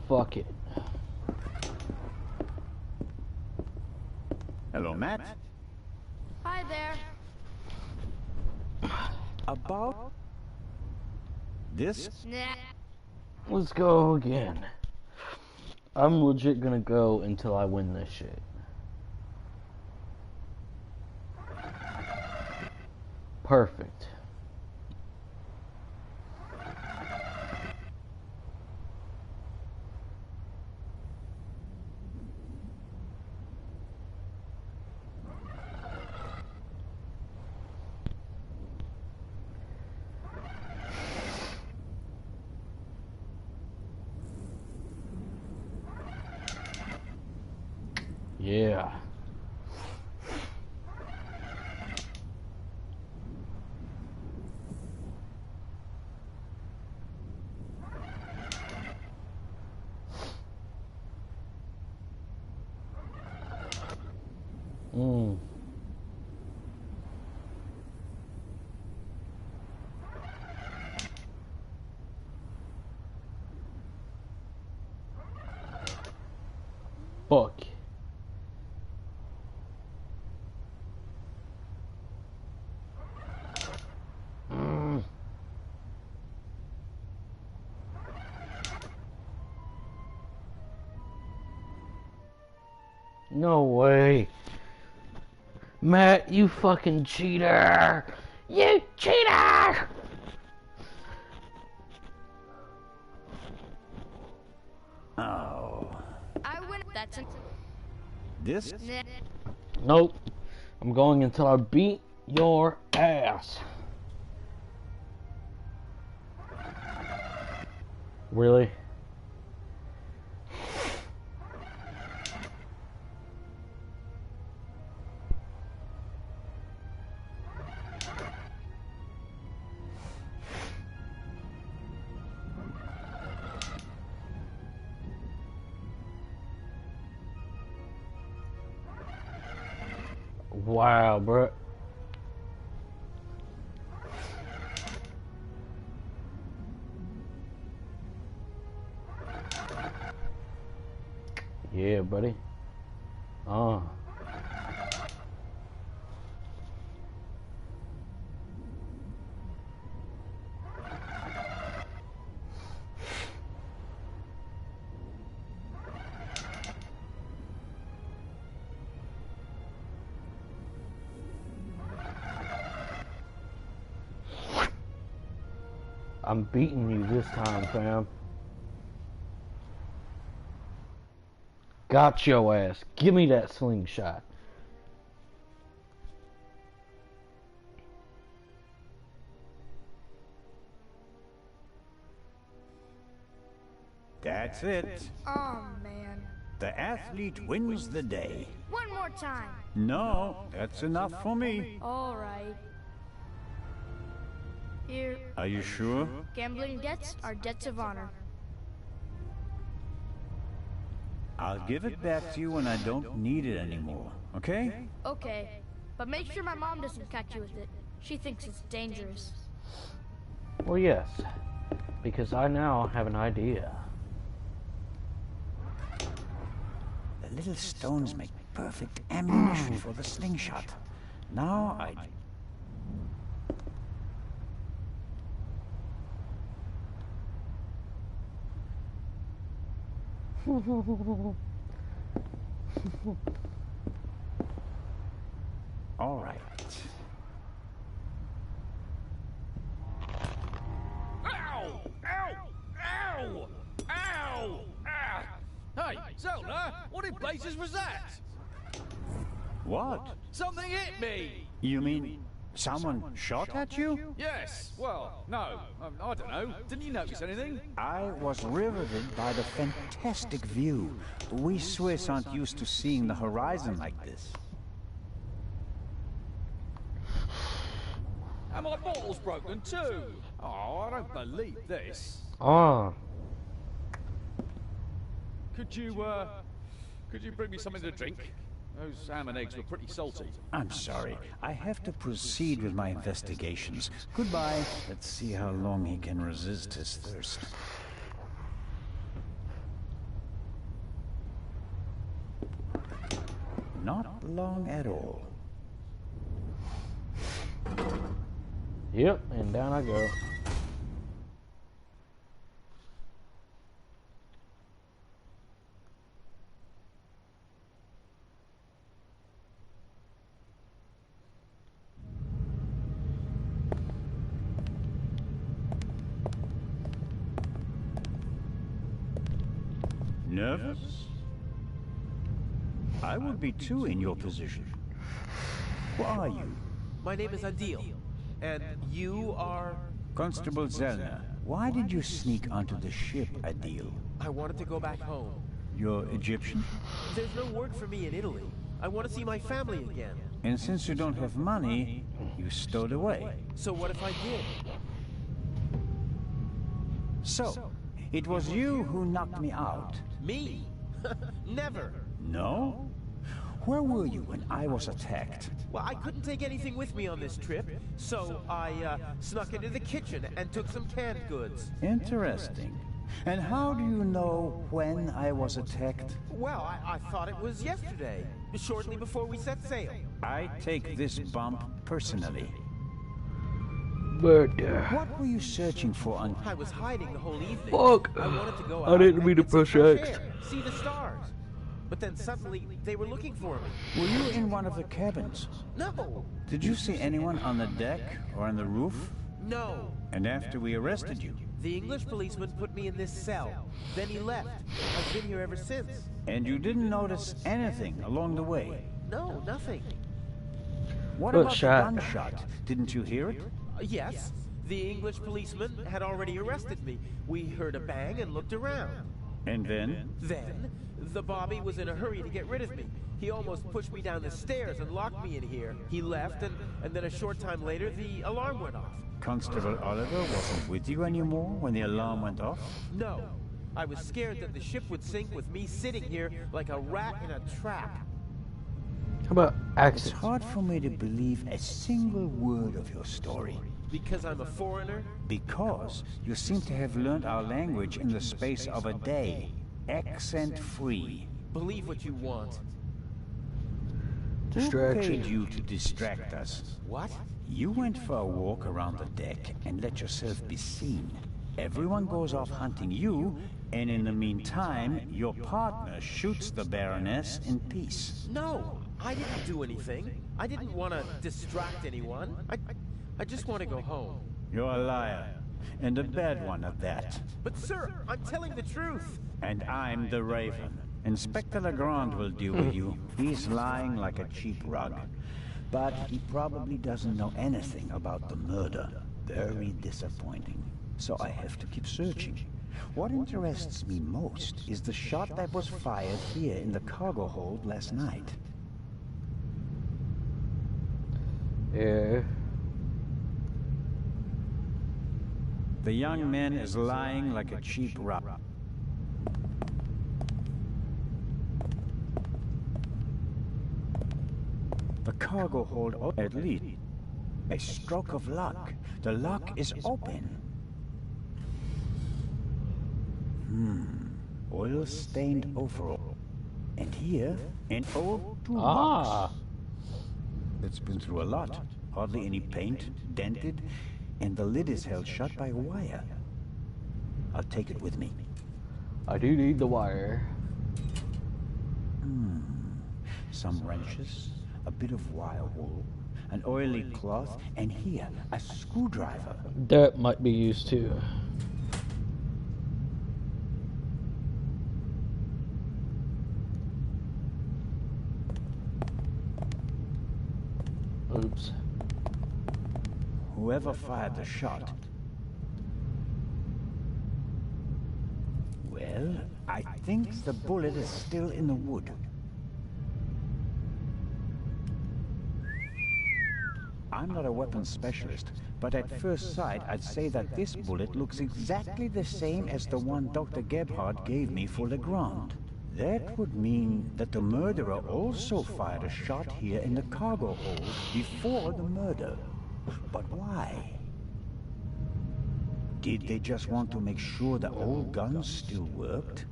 S1: Fuck it.
S2: Hello, Matt.
S6: Hi there.
S2: About this?
S6: Nah.
S1: Let's go again. I'm legit gonna go until I win this shit. Perfect. Yeah. Fuck. No way. Matt, you fucking cheater! You cheater!
S2: Oh.
S6: I win. That's an.
S2: This?
S6: Nah.
S1: Nope. I'm going until I beat your ass. Really? Wow, bro. Yeah, buddy. I'm beating you this time, fam. Got your ass. Give me that slingshot.
S2: That's it.
S6: Oh man.
S2: The athlete wins the day.
S6: One more time.
S2: No, that's enough for me.
S6: All right. Here.
S2: Are you sure?
S6: Gambling debts are debts of honor.
S2: I'll give it back to you when I don't need it anymore, okay?
S6: Okay. But make sure my mom doesn't catch you with it. She thinks it's dangerous.
S1: Well, yes. Because I now have an idea.
S2: The little stones make perfect ammunition for the slingshot. Now I... All right.
S8: Ow! Ow! Ow! Ow! Ah! Hey, Zelda, what in blazes was that?
S2: What?
S8: Something hit me!
S2: You mean someone shot at you?
S8: Yes, well, no, I don't know. Didn't you notice anything?
S2: I was riveted by the fantastic view. We Swiss aren't used to seeing the horizon like this.
S8: And my bottle's broken too! Oh, I don't believe this.
S1: Oh.
S8: Could you bring me something to drink? Those ham and eggs were pretty salty.
S2: I'm sorry. I have to proceed with my investigations. Goodbye. Let's see how long he can resist his thirst. Not long at all.
S1: Yep, and down I go.
S2: Nervous? I would be too in your position. Who are you?
S10: My name is Adil, and you are...
S2: Constable Zellner. Why did you sneak onto the ship, Adil?
S10: I wanted to go back home.
S2: You're Egyptian?
S10: There's no work for me in Italy. I want to see my family again.
S2: And since you don't have money, you stowed away.
S10: So what if I did?
S2: So, it was you who knocked me out.
S10: Me? Never.
S2: No? Where were you when I was attacked?
S10: Well, I couldn't take anything with me on this trip, so I snuck into the kitchen and took some canned goods.
S2: Interesting. And how do you know when I was attacked?
S10: Well, I thought it was yesterday, shortly before we set sail.
S2: I take this bump personally.
S1: Murder.
S2: What were you searching for on...
S10: I was hiding the whole evening.
S1: Fuck.
S10: I wanted to go
S1: I
S10: out
S1: didn't
S10: and
S1: mean to
S10: get some
S1: push
S10: fresh
S1: X.
S10: air, see the stars. But then suddenly, they were looking for me.
S2: Were you in one of the cabins?
S10: No.
S2: Did you see anyone on the deck or on the roof?
S10: No.
S2: And after we arrested you?
S10: The English policeman put me in this cell. Then he left. I've been here ever since.
S2: And you didn't notice anything along the way?
S10: No, nothing.
S2: What
S1: Good
S2: about
S1: shot.
S2: the gunshot? Didn't you hear it?
S10: Yes. The English policeman had already arrested me. We heard a bang and looked around.
S2: And then?
S10: Then, the Bobby was in a hurry to get rid of me. He almost pushed me down the stairs and locked me in here. He left, and then a short time later, the alarm went off.
S2: Constable Oliver wasn't with you anymore when the alarm went off?
S10: No. I was scared that the ship would sink with me sitting here like a rat in a trap.
S1: How about
S2: It's
S1: accents?
S2: hard for me to believe a single word of your story.
S10: Because I'm a foreigner?
S2: Because you seem to have learned our language in the space of a day. Accent-free.
S10: Believe what you want.
S2: Who
S1: Distraction.
S2: paid you to distract us?
S10: What?
S2: You went for a walk around the deck and let yourself be seen. Everyone goes off hunting you, and in the meantime, your partner shoots the Baroness in peace.
S10: No, I didn't do anything. I didn't want to distract anyone. I just want to go home.
S2: You're a liar, and a bad one at that.
S10: But sir, I'm telling the truth.
S2: And I'm the Raven. Inspector Legrand will deal with you. He's lying like a cheap rug. But he probably doesn't know anything about the murder. Very disappointing. So I have to keep searching. What interests me most is the shot that was fired here in the cargo hold last night.
S1: Yeah.
S2: The young man is lying like a cheap rug. The cargo hold, at least. A stroke of luck. The lock is open. Oil-stained overall. And here, an old toolbox.
S1: Ah.
S2: It's been through a lot. Hardly any paint, dented, and the lid is held shut by a wire. I'll take it with me.
S1: I do need the wire.
S2: Some wrenches, a bit of wire wool, an oily cloth, and here, a screwdriver.
S1: That might be used too. Oops.
S2: Whoever fired the shot. Well, I think the bullet is still in the wood. I'm not a weapons specialist, but at first sight I'd say that this bullet looks exactly the same as the one Dr. Gebhardt gave me for Legrand. That would mean that the murderer also fired a shot here in the cargo hold before the murder. But why? Did they just want to make sure the old gun still worked?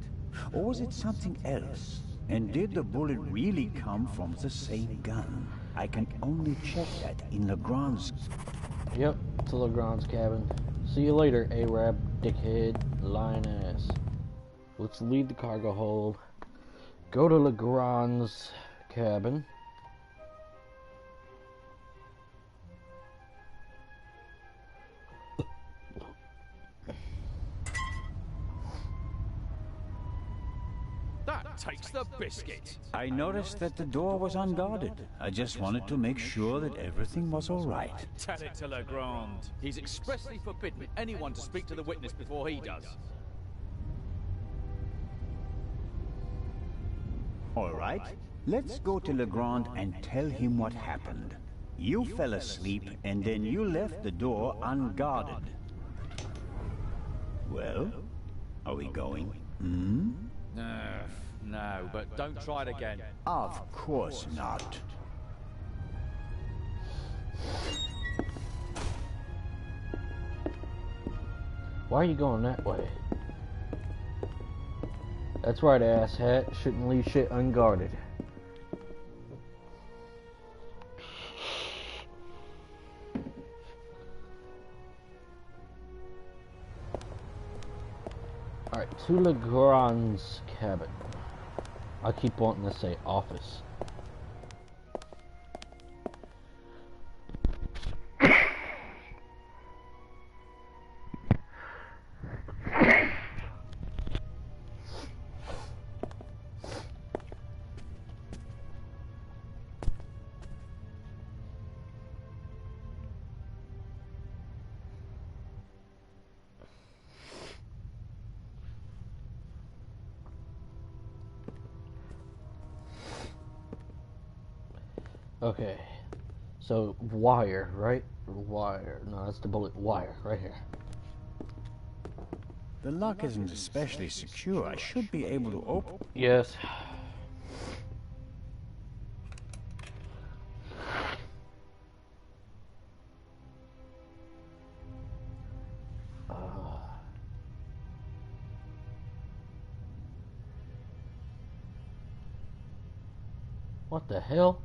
S2: Or was it something else? And did the bullet really come from the same gun? I can only check that in Legrand's...
S1: Yep, to Legrand's cabin. See you later, Arab, dickhead, lying ass. Let's leave the cargo hold. Go to Legrand's cabin.
S8: That takes the biscuit.
S2: I noticed that the door was unguarded. I just wanted to make sure that everything was all right.
S8: Tell it to Legrand. He's expressly forbidden anyone to speak to the witness before he does.
S2: All right, let's go to Legrand and tell him what happened. You fell asleep and then you left the door unguarded. Well, are we going?
S8: No, but don't try it again.
S2: Of course not.
S1: Why are you going that way? That's right, asshat. Shouldn't leave shit unguarded. Alright, to Legrand's cabin. I keep wanting to say office. Okay, so wire, right? Wire. No, that's the bullet. Wire, right here.
S2: The lock isn't especially secure. I should be able to open...
S1: Yes. What the hell?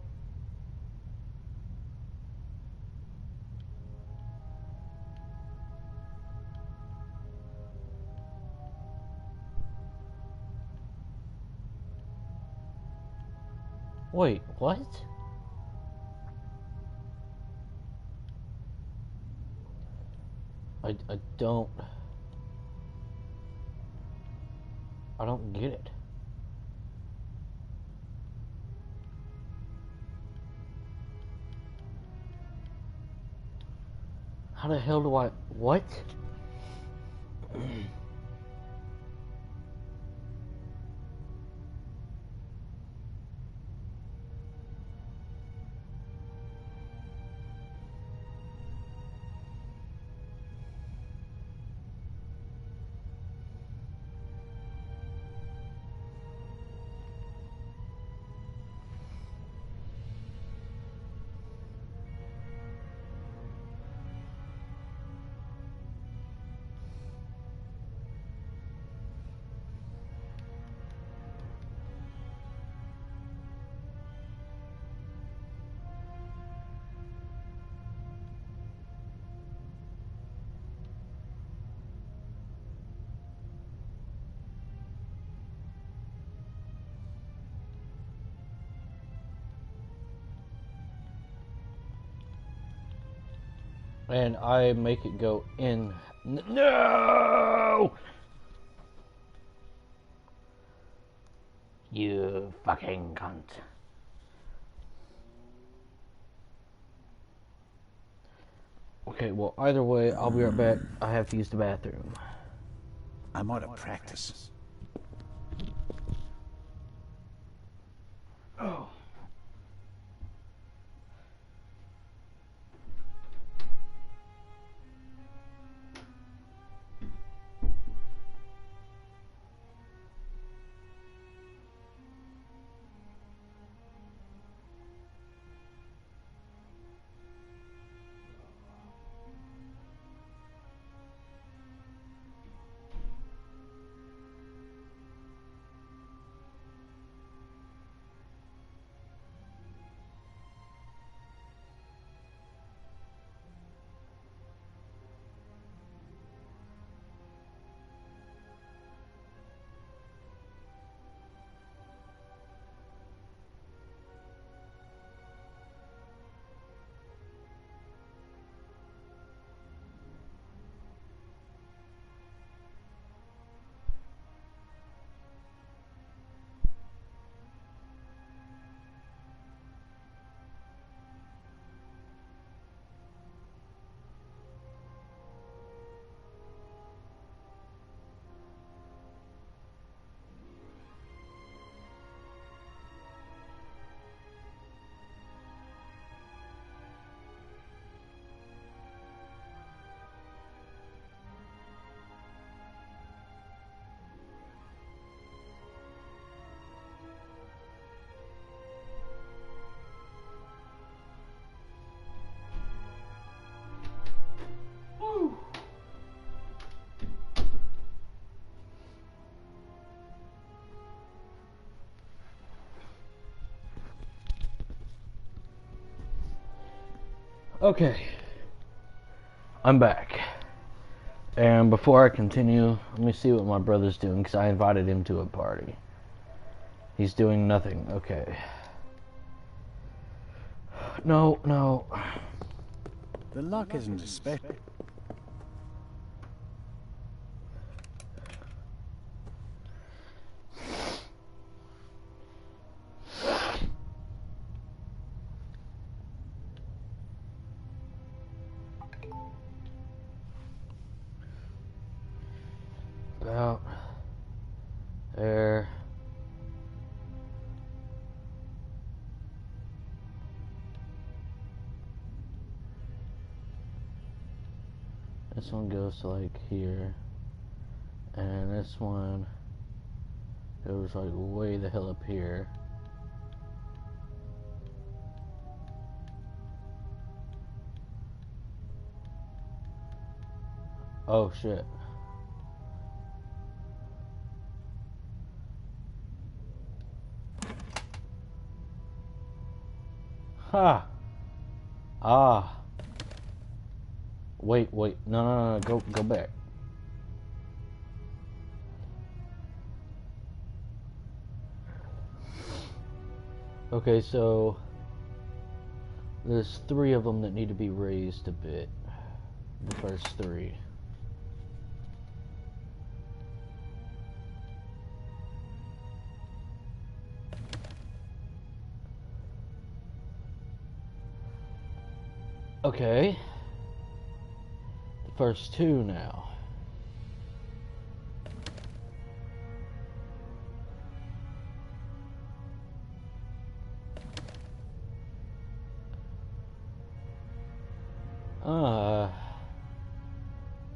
S1: Wait, what? I don't get it. How the hell do I... What? and I make it go in. No! You fucking cunt. Okay, well, either way, I'll be right back. I have to use the bathroom.
S2: I'm out of practice.
S1: Oh. Okay, I'm back. And before I continue, let me see what my brother's doing, because I invited him to a party. He's doing nothing. Okay. No, no.
S2: The luck isn't especially.
S1: About there. This one goes to like here, and this one goes like way the hell up here. Oh shit. Ha! Ah. Wait, no, go back. Okay, so there's 3 of them that need to be raised a bit. The first 3. Okay. The first 2 now.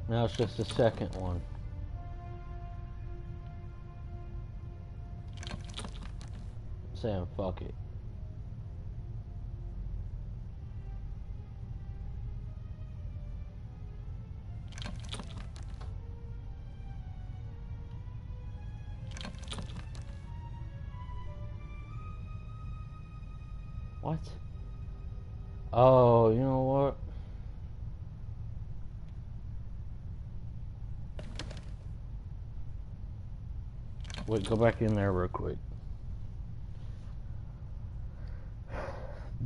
S1: Now it's just the second one. Saying fuck it. What? Oh, you know what? Wait, go back in there real quick.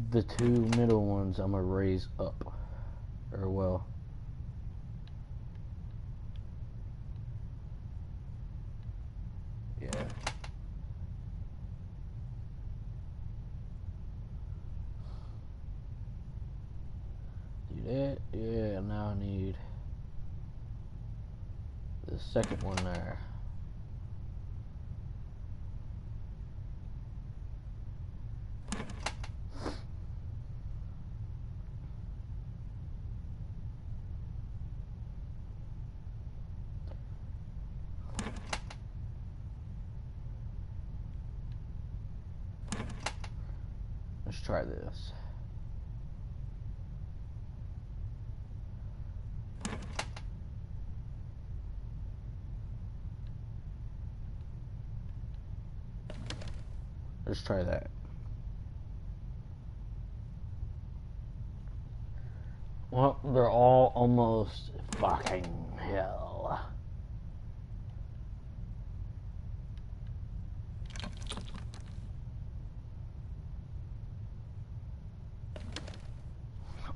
S1: The 2 middle ones I'm gonna raise up. Or well. Yeah. Do that. Yeah, now I need the second one there. Let's try this. Let's try that. Well, they're all almost fucking hell.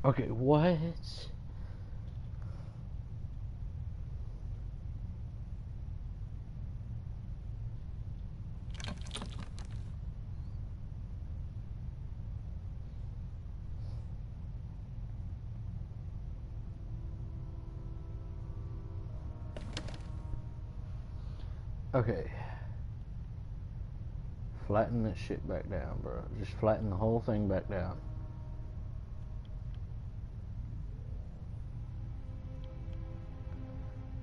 S1: Okay, what? Okay. Flatten that shit back down, bro. Just flatten the whole thing back down.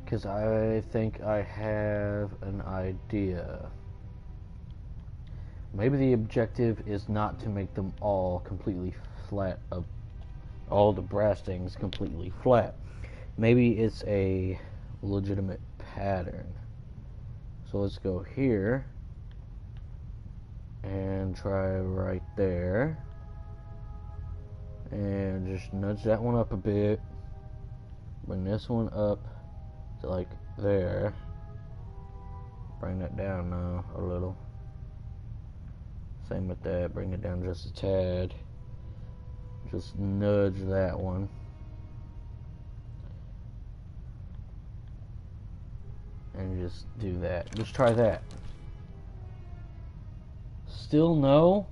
S1: Because I think I have an idea. Maybe the objective is not to make them all completely flat, all the brass things completely flat. Maybe it's a legitimate pattern. So let's go here and try right there and just nudge that one up a bit. Bring this one up to like there. Bring that down now a little. Same with that, bring it down just a tad. Just nudge that one. And just do that. Just try that. Still no?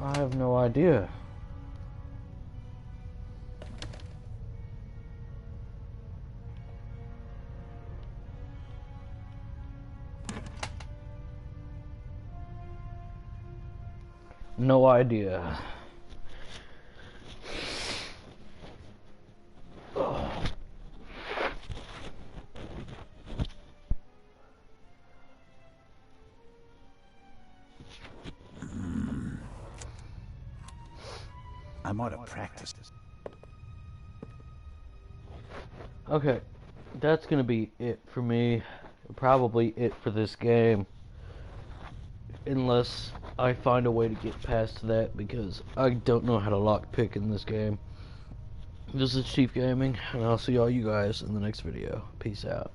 S1: I have no idea. No idea.
S2: I'm out of practice.
S1: Okay, that's gonna be it for me. Probably it for this game. Unless I find a way to get past that, because I don't know how to lockpick in this game. This is Chief Gaming, and I'll see all you guys in the next video. Peace out.